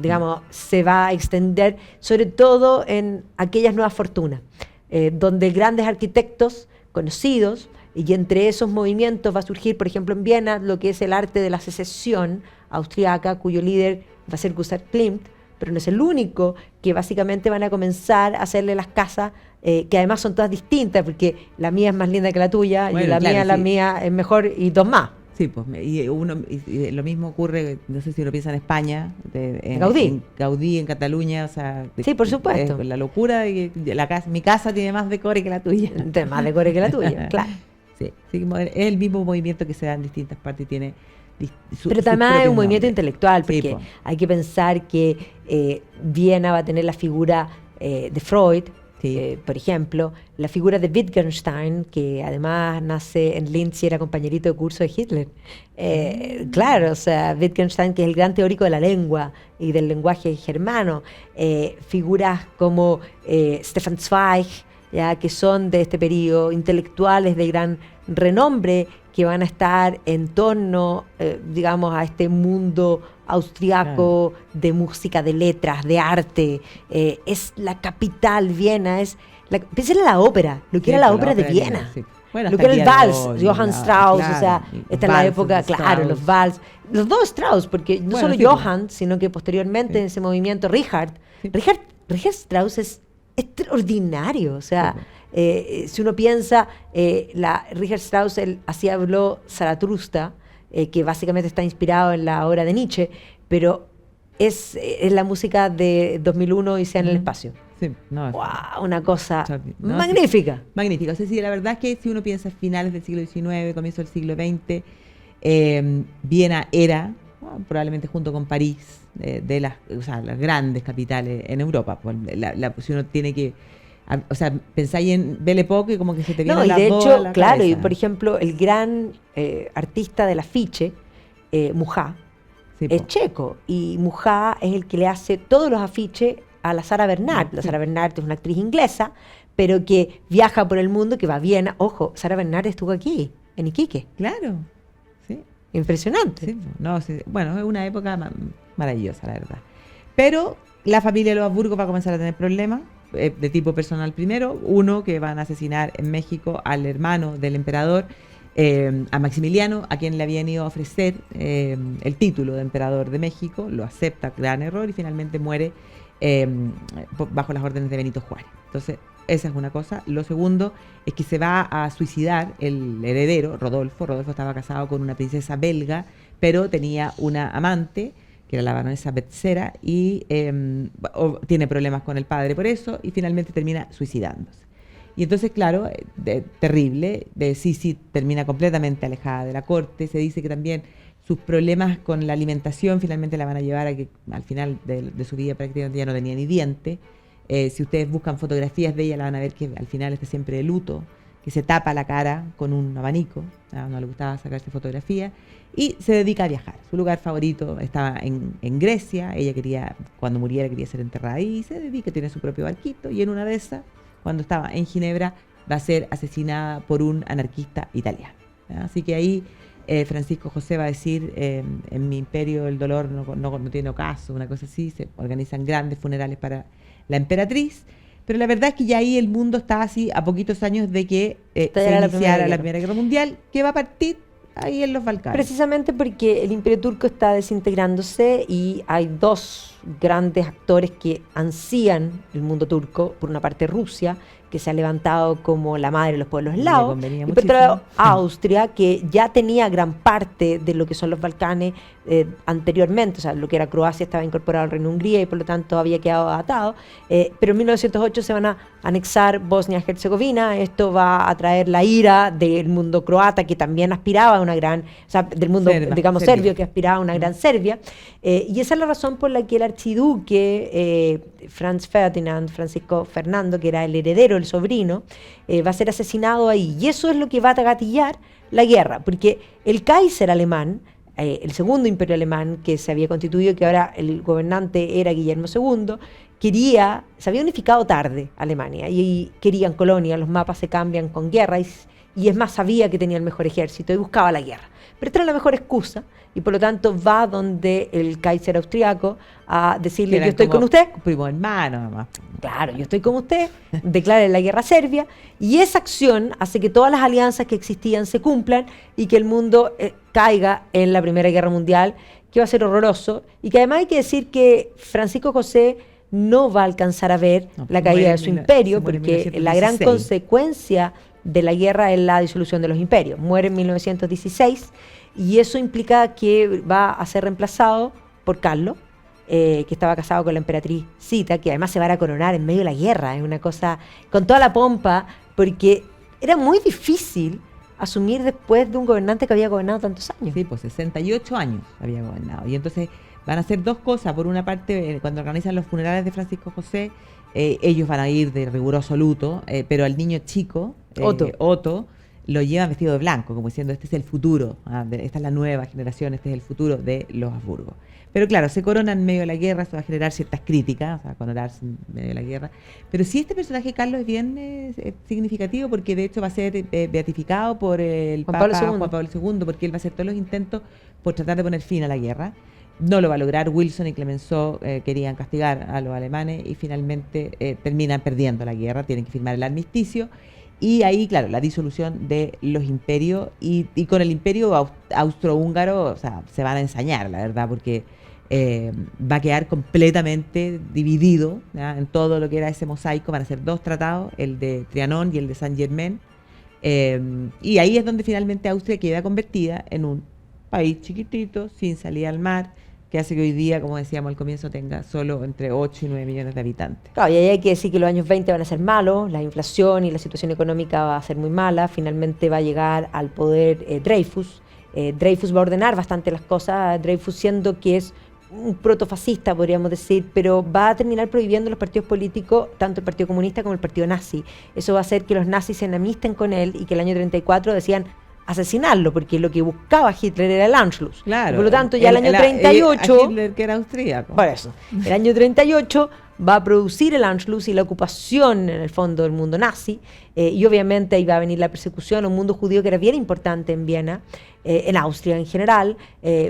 digamos, se va a extender sobre todo en aquellas nuevas fortunas, donde grandes arquitectos conocidos, y entre esos movimientos va a surgir, por ejemplo, en Viena, lo que es el arte de la secesión austriaca, cuyo líder va a ser Gustav Klimt, pero no es el único, que básicamente van a comenzar a hacerle las casas, que además son todas distintas, porque la mía es más linda que la tuya, bueno, y la mía es mejor, y dos más. Sí, pues, y lo mismo ocurre, no sé si lo piensa en España, Gaudí, en Cataluña, o sea, sí, por supuesto. La locura de que mi casa tiene más decore que la tuya. Tiene más decore que la tuya, claro. Sí, es el mismo movimiento que se da en distintas partes y tiene pero también es un movimiento intelectual, porque hay que pensar que Viena va a tener la figura de Freud, por ejemplo, la figura de Wittgenstein, que además nace en Linz y era compañerito de curso de Hitler. Claro, o sea, Wittgenstein, que es el gran teórico de la lengua y del lenguaje germano. Figuras como Stefan Zweig, ya, que son de este periodo, intelectuales de gran renombre, que van a estar en torno, digamos, a este mundo austriaco, de música, de letras, de arte. Es la capital, Viena, piensen en la ópera, lo que era la ópera de Viena. Bueno, lo que era el vals, Johann Strauss, o sea, esta es la época, claro, los vals. Los dos Strauss, porque no solo Johann, sino que posteriormente en ese movimiento Richard Strauss es extraordinario, o sea, si uno piensa, Richard Strauss, así habló Zaratustra, que básicamente está inspirado en la obra de Nietzsche, pero es la música de 2001 y sea en el espacio. Sí, wow, una cosa magnífica. Sí, magnífica. O sea, sí, la verdad es que si uno piensa finales del siglo XIX, comienzo del siglo XX, Viena era probablemente junto con París, de las, o sea, las grandes capitales en Europa. Pues, si uno tiene que, o sea, pensáis en Belle Époque y como que se te viene No, y las de dos a hecho, la claro, y cabeza. por ejemplo, el gran artista del afiche, Mujá, Sí, es po. checo, y Mujá es el que le hace todos los afiches a la Sara Bernard. La Sí. Sara Bernard es una actriz inglesa, pero que viaja por el mundo, que va bien. Ojo, Sara Bernard estuvo aquí, en Iquique. Claro, sí. Impresionante. Sí, no, sí, bueno, es una época maravillosa, la verdad. Pero la familia de los Habsburgo va a comenzar a tener problemas de tipo personal primero. Uno, que van a asesinar en México al hermano del emperador, a Maximiliano, a quien le habían ido a ofrecer el título de emperador de México. Lo acepta, gran error, y finalmente muere bajo las órdenes de Benito Juárez. Entonces, esa es una cosa. Lo segundo es que se va a suicidar el heredero, Rodolfo. Rodolfo estaba casado con una princesa belga, pero tenía una amante, que era la baronesa Betzera, y tiene problemas con el padre por eso, y finalmente termina suicidándose. Y entonces, claro, terrible, Sisi termina completamente alejada de la corte. Se dice que también sus problemas con la alimentación finalmente la van a llevar a que al final de su vida prácticamente ya no tenía ni dientes. Si ustedes buscan fotografías de ella, la van a ver que al final está siempre de luto, que se tapa la cara con un abanico, no le gustaba sacarse fotografías, y se dedica a viajar. Su lugar favorito estaba en Grecia. Ella quería, cuando muriera, quería ser enterrada ahí, y se dedica, tiene su propio barquito, y en una de esas, cuando estaba en Ginebra, va a ser asesinada por un anarquista italiano. Así que ahí Francisco José va a decir, en mi imperio el dolor no tiene ocaso, una cosa así. Se organizan grandes funerales para la emperatriz, pero la verdad es que ya ahí el mundo está así a poquitos años de que se iniciara la Primera Guerra Mundial, que va a partir ahí en los Balcanes. Precisamente porque el Imperio Turco está desintegrándose y hay dos grandes actores que ansían el mundo turco. Por una parte, Rusia, que se ha levantado como la madre de los pueblos eslavos, y por otro lado, Austria, que ya tenía gran parte de lo que son los Balcanes anteriormente. O sea, lo que era Croacia estaba incorporado al Reino de Hungría y por lo tanto había quedado atado, pero en 1908 se van a anexar Bosnia-Herzegovina. Esto va a traer la ira del mundo croata, que también aspiraba a una gran, o sea, del mundo, digamos, serbio, que aspiraba a una gran Serbia, y esa es la razón por la que el archiduque Franz Ferdinand, Francisco Fernando, que era el heredero, el sobrino, va a ser asesinado ahí, y eso es lo que va a gatillar la guerra, porque el Kaiser alemán, el segundo imperio alemán que se había constituido, que ahora el gobernante era Guillermo II, se había unificado tarde Alemania, y querían colonia. Los mapas se cambian con guerra, y es más, sabía que tenía el mejor ejército y buscaba la guerra. Pero esta era la mejor excusa, y por lo tanto va donde el Kaiser austriaco a decirle: yo estoy con usted. Primo hermano, además. Claro, yo estoy con usted, declare la guerra a Serbia, y esa acción hace que todas las alianzas que existían se cumplan y que el mundo caiga en la Primera Guerra Mundial, que va a ser horroroso, y que además hay que decir que Francisco José no va a alcanzar a ver la caída de su imperio, porque la gran consecuencia de la guerra es la disolución de los imperios. Muere en 1916, y eso implica que va a ser reemplazado por Carlos, que estaba casado con la emperatriz Zita, que además se va a coronar en medio de la guerra. Es una cosa con toda la pompa, porque era muy difícil asumir después de un gobernante que había gobernado tantos años. Sí, pues 68 años había gobernado. Y entonces van a hacer dos cosas. Por una parte, cuando organizan los funerales de Francisco José, ellos van a ir de riguroso luto, pero al niño chico, Otto, lo llevan vestido de blanco, como diciendo: este es el futuro, esta es la nueva generación, este es el futuro de los Habsburgo. Pero claro, se corona en medio de la guerra, se va a generar ciertas críticas, o sea, coronarse en medio de la guerra. Pero sí, este personaje, Carlos, es bien significativo, porque de hecho va a ser beatificado por el Papa Juan Pablo II, porque él va a hacer todos los intentos por tratar de poner fin a la guerra. No lo va a lograr. Wilson y Clemenceau querían castigar a los alemanes y finalmente terminan perdiendo la guerra, tienen que firmar el armisticio. Y ahí, claro, la disolución de los imperios, y con el imperio austrohúngaro, o sea, se van a ensañar, la verdad, porque va a quedar completamente dividido, ¿ya?, en todo lo que era ese mosaico. Van a ser dos tratados, el de Trianon y el de Saint-Germain, y ahí es donde finalmente Austria queda convertida en un país chiquitito, sin salida al mar, que hace que hoy día, como decíamos al comienzo, tenga solo entre 8 y 9 millones de habitantes. Claro, y ahí hay que decir que los años 20 van a ser malos, la inflación y la situación económica va a ser muy mala. Finalmente va a llegar al poder Dreyfus, Dreyfus va a ordenar bastante las cosas, Dreyfus siendo que es un protofascista, podríamos decir, pero va a terminar prohibiendo los partidos políticos, tanto el Partido Comunista como el Partido Nazi. Eso va a hacer que los nazis se enamisten con él y que el año 34 decían asesinarlo, porque lo que buscaba Hitler era el Anschluss. Claro. Por lo tanto, ya el año 38... Hitler, que era austríaco. Por eso. El año 38 va a producir el Anschluss y la ocupación, en el fondo, del mundo nazi, y obviamente ahí va a venir la persecución a un mundo judío que era bien importante en Viena, en Austria en general.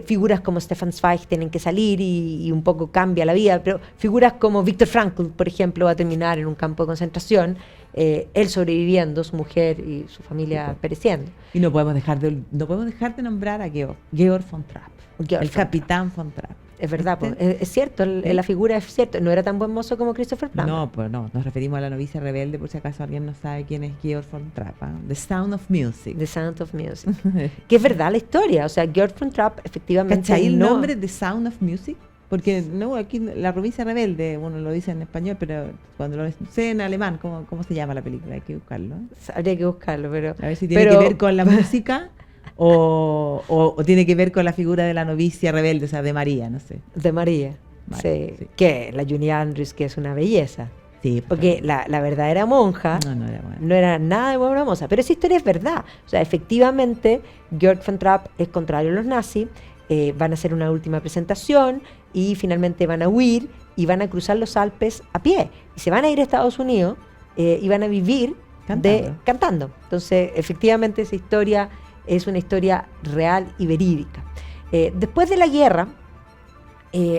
Figuras como Stefan Zweig tienen que salir y un poco cambia la vida, pero figuras como Viktor Frankl, por ejemplo, va a terminar en un campo de concentración, él sobreviviendo, su mujer y su familia pereciendo. Y no podemos dejar de nombrar a Georg von Trapp, el capitán von Trapp. Es verdad, pues, es cierto, la figura es cierto. No era tan buen mozo como Christopher Plummer. No, pues no, nos referimos a La novicia rebelde, por si acaso alguien no sabe quién es Georg von Trapp. The Sound of Music. The Sound of Music. Que es verdad la historia, o sea, Georg von Trapp efectivamente... ¿Cachai el nombre The Sound of Music? Porque no, aquí La novicia rebelde, bueno, lo dice en español, pero cuando lo sé en alemán, ¿cómo se llama la película? Hay que buscarlo. Habría que buscarlo, pero... A ver si tiene que ver con la música... O tiene que ver con la figura de la novicia rebelde, o sea, de María, no sé. De María, sí. Que la Junie Andrews, que es una belleza. Sí, porque la verdadera monja no era nada de buena moza. Pero esa historia es verdad. O sea, efectivamente, Georg von Trapp es contrario a los nazis, van a hacer una última presentación y finalmente van a huir y van a cruzar los Alpes a pie. Y se van a ir a Estados Unidos y van a vivir cantando. Entonces, efectivamente, esa historia... es una historia real y verídica. Después de la guerra,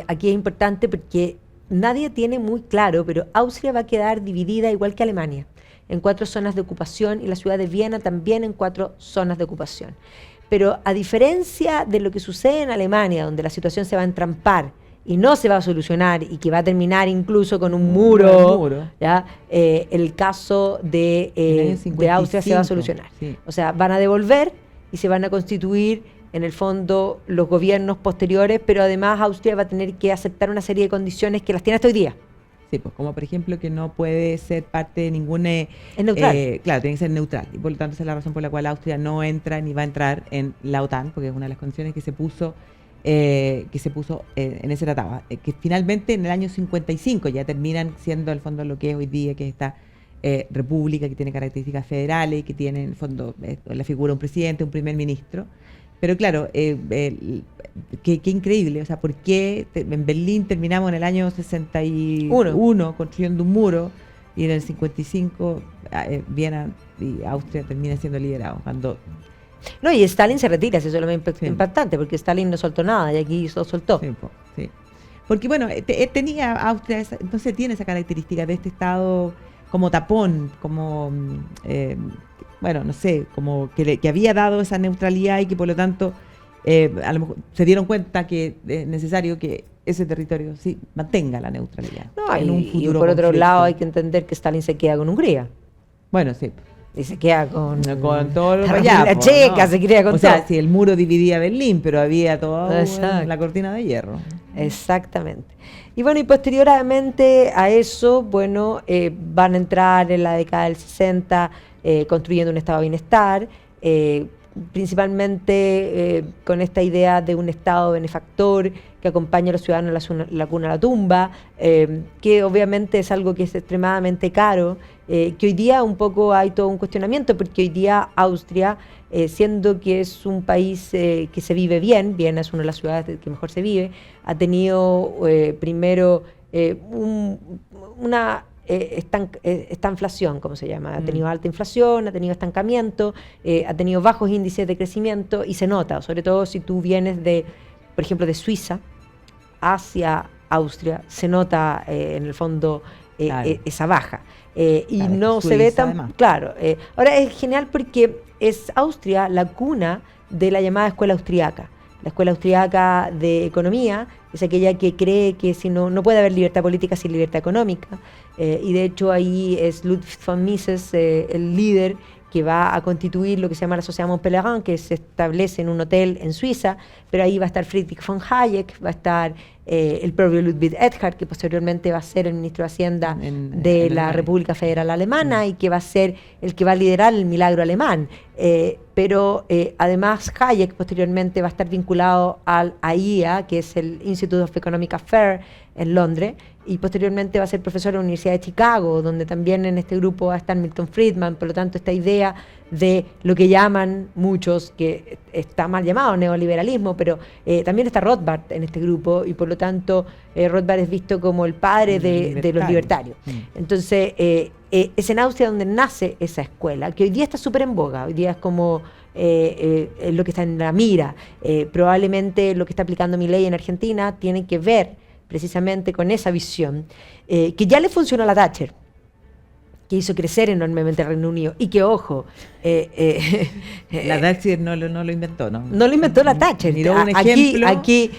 aquí es importante porque nadie tiene muy claro, pero Austria va a quedar dividida igual que Alemania, en 4 zonas de ocupación y la ciudad de Viena también en 4 zonas de ocupación. Pero a diferencia de lo que sucede en Alemania, donde la situación se va a entrampar y no se va a solucionar y que va a terminar incluso con un muro. ¿Ya? El caso de Austria se va a solucionar. Sí. O sea, van a devolver y se van a constituir en el fondo los gobiernos posteriores, pero además Austria va a tener que aceptar una serie de condiciones que las tiene hasta hoy día. Sí, pues como por ejemplo que no puede ser parte de ningún... es neutral. Claro, tiene que ser neutral. Y por lo tanto esa es la razón por la cual Austria no entra ni va a entrar en la OTAN, porque es una de las condiciones que se puso en ese tratado. Que finalmente en el año 55 ya terminan siendo el fondo lo que es hoy día, que es esta república que tiene características federales, que tiene en el fondo la figura de un presidente, un primer ministro. Pero claro, qué increíble, o sea, ¿por qué en Berlín terminamos en el año 61 construyendo un muro y en el 55 Viena y Austria termina siendo liderado? Cuando no, y Stalin se retira, eso es lo más impactante, porque Stalin no soltó nada y aquí lo soltó. Sí. Porque bueno, tenía Austria, entonces tiene esa característica de este estado como tapón, como... bueno, no sé, como que había dado esa neutralidad y que por lo tanto a lo mejor se dieron cuenta que es necesario que ese territorio sí mantenga la neutralidad. No, en un futuro y por otro lado hay que entender que Stalin se queda con Hungría. Bueno, sí. Y se queda con todo lo la Checa, se queda con todo. O sea, si el muro dividía Berlín, pero había toda la cortina de hierro. Exactamente. Y bueno, y posteriormente a eso, bueno, van a entrar en la década del 60 construyendo un estado de bienestar, principalmente con esta idea de un estado benefactor que acompaña a los ciudadanos la cuna a la tumba, que obviamente es algo que es extremadamente caro, que hoy día un poco hay todo un cuestionamiento, porque hoy día Austria, siendo que es un país que se vive bien, Viena es una de las ciudades que mejor se vive, ha tenido primero una estanflación, como se llama, ha tenido alta inflación, ha tenido estancamiento, ha tenido bajos índices de crecimiento y se nota, sobre todo si tú vienes de, por ejemplo, de Suiza hacia Austria, se nota en el fondo esa baja. Y claro, no se ve tan... Además. Claro. Ahora es genial porque es Austria la cuna de la llamada escuela austriaca. La escuela austriaca de economía, es aquella que cree que si no puede haber libertad política sin libertad económica. Y de hecho ahí es Ludwig von Mises el líder que va a constituir lo que se llama la Sociedad Montpellier, que se establece en un hotel en Suiza, pero ahí va a estar Friedrich von Hayek, va a estar el propio Ludwig Erhard, que posteriormente va a ser el ministro de Hacienda de la República Federal Alemana y que va a ser el que va a liderar el milagro alemán. Pero además Hayek posteriormente va a estar vinculado al AIA, que es el Institute of Economic Affairs en Londres, y posteriormente va a ser profesor en la Universidad de Chicago, donde también en este grupo va a estar Milton Friedman. Por lo tanto, esta idea de lo que llaman muchos, que está mal llamado neoliberalismo, pero también está Rothbard en este grupo, y por lo tanto Rothbard es visto como el padre de los libertarios. Entonces, es en Austria donde nace esa escuela, que hoy día está súper en boga, hoy día es como lo que está en la mira. Probablemente lo que está aplicando Milei en Argentina tiene que ver precisamente con esa visión, que ya le funcionó a la Thatcher, que hizo crecer enormemente el Reino Unido, y que, ojo... la Thatcher no lo inventó, ¿no? No lo inventó la Thatcher. Miró un ejemplo Aquí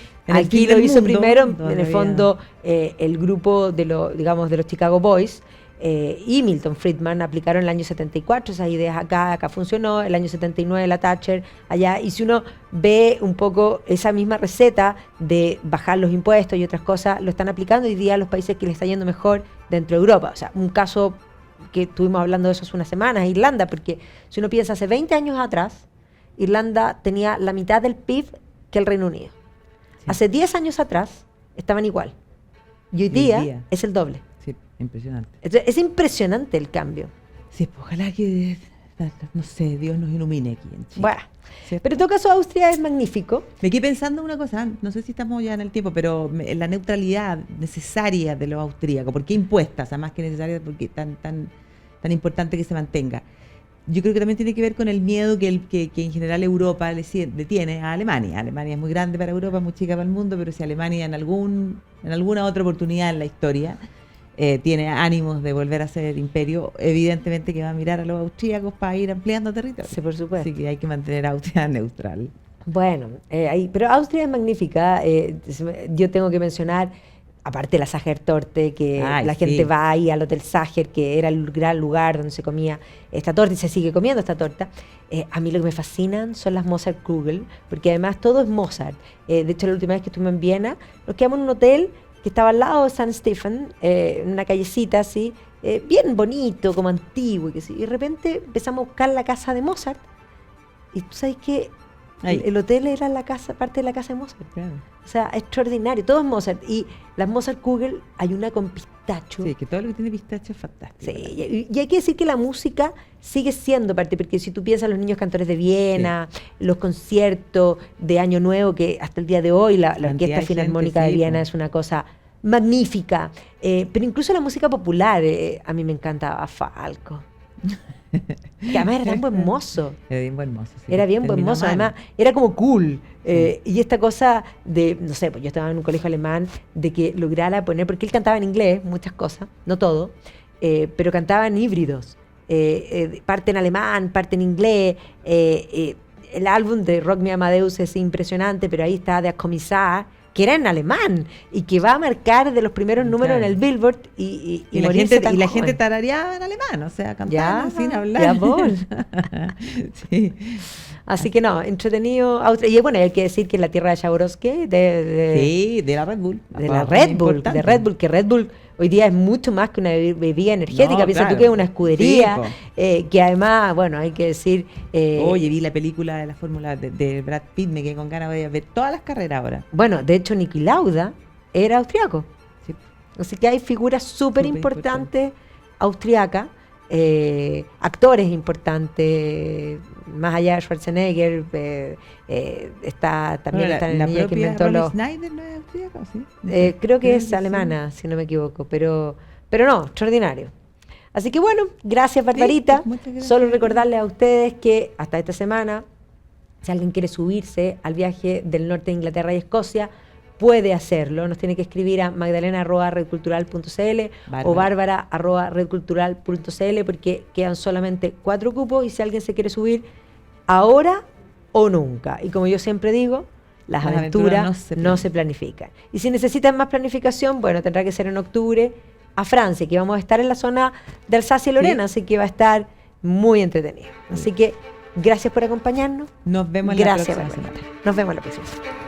lo hizo primero, en el fondo, el grupo de los Chicago Boys, y Milton Friedman aplicaron el año 74 esas ideas acá funcionó, el año 79 la Thatcher allá, y si uno ve un poco esa misma receta de bajar los impuestos y otras cosas, lo están aplicando hoy día a los países que les está yendo mejor dentro de Europa. O sea, un caso que estuvimos hablando de eso hace unas semanas, Irlanda, porque si uno piensa hace 20 años atrás, Irlanda tenía la mitad del PIB que el Reino Unido. Sí. Hace 10 años atrás estaban igual, y hoy día es el doble. Sí, impresionante. Es impresionante el cambio. Sí, pues ojalá que, no sé, Dios nos ilumine aquí en Chile. Bueno, pero en todo caso Austria es magnífico. Me quedé pensando una cosa, no sé si estamos ya en el tiempo, pero la neutralidad necesaria de los austríacos, ¿por qué impuesta? O sea, más que necesaria, porque tan importante que se mantenga. Yo creo que también tiene que ver con el miedo que en general Europa le tiene a Alemania. Alemania es muy grande para Europa, muy chica para el mundo, pero si Alemania en alguna otra oportunidad en la historia tiene ánimos de volver a ser imperio, evidentemente que va a mirar a los austríacos para ir ampliando territorio. Sí, por supuesto. Así que hay que mantener a Austria neutral. Bueno, pero Austria es magnífica. Yo tengo que mencionar, aparte de la Sacher-Torte, que la gente va ahí al Hotel Sacher, que era el gran lugar donde se comía esta torta y se sigue comiendo esta torta. A mí lo que me fascinan son las Mozartkugel, porque además todo es Mozart. De hecho, la última vez que estuve en Viena, nos quedamos en un hotel que estaba al lado de San Stefan, en una callecita así, bien bonito, como antiguo, y de repente empezamos a buscar la casa de Mozart, y tú sabes que el hotel era parte de la casa de Mozart. Claro. O sea, extraordinario, todo es Mozart. Y las Mozartkugel hay una con pistacho. Sí, que todo lo que tiene pistacho es fantástico. Sí, y hay que decir que la música sigue siendo parte, porque si tú piensas en los niños cantores de Viena, los conciertos de Año Nuevo, que hasta el día de hoy la Orquesta Filarmónica de Viena es una cosa magnífica. Pero incluso la música popular, a mí me encantaba Falco. Que además era tan buen mozo. Era bien buen mozo. Sí. Era bien buen mozo, además era como cool. Y esta cosa de, no sé, pues yo estaba en un colegio alemán, de que lograra poner, porque él cantaba en inglés, muchas cosas, no todo, pero cantaba en híbridos. Parte en alemán, parte en inglés. El álbum de Rock Me Amadeus es impresionante, pero ahí está Der Kommissar, que era en alemán y que va a marcar de los primeros números en el Billboard y la gente tarareaba en alemán, o sea, cantaba sin hablar. Sí. Así que no, entretenido. Y bueno, hay que decir que es la tierra de Jaworowski, de la Red Bull. De la Red Bull, que Red Bull hoy día es mucho más que una bebida energética. No, Piensa claro. tú que es una escudería, que además, bueno, hay que decir... Oye, vi la película de la Fórmula de Brad Pitt, me quedé con ganas de ver todas las carreras ahora. Bueno, de hecho, Niki Lauda era austriaco. Sí. Así que hay figuras súper importantes austriacas, actores importantes, más allá de Schwarzenegger, está también bueno, está la niña que inventó los... Schneider no es austríaca, ¿sí? Creo que es alemana, si no me equivoco, pero no, extraordinario. Así que bueno, gracias Barbarita. Sí, gracias. Solo recordarles a ustedes que hasta esta semana, si alguien quiere subirse al viaje del norte de Inglaterra y Escocia, puede hacerlo. Nos tiene que escribir a magdalena@redcultural.cl o bárbara@redcultural.cl, porque quedan solamente 4 cupos y si alguien se quiere subir, ahora o nunca. Y como yo siempre digo, las Las aventuras aventuras no se planifican. Y si necesitan más planificación, bueno, tendrá que ser en octubre a Francia, que vamos a estar en la zona de Alsacia y Lorena, así que va a estar muy entretenido. Así que gracias por acompañarnos. Nos vemos Gracias, la próxima Bárbara. semana. Nos vemos la próxima semana.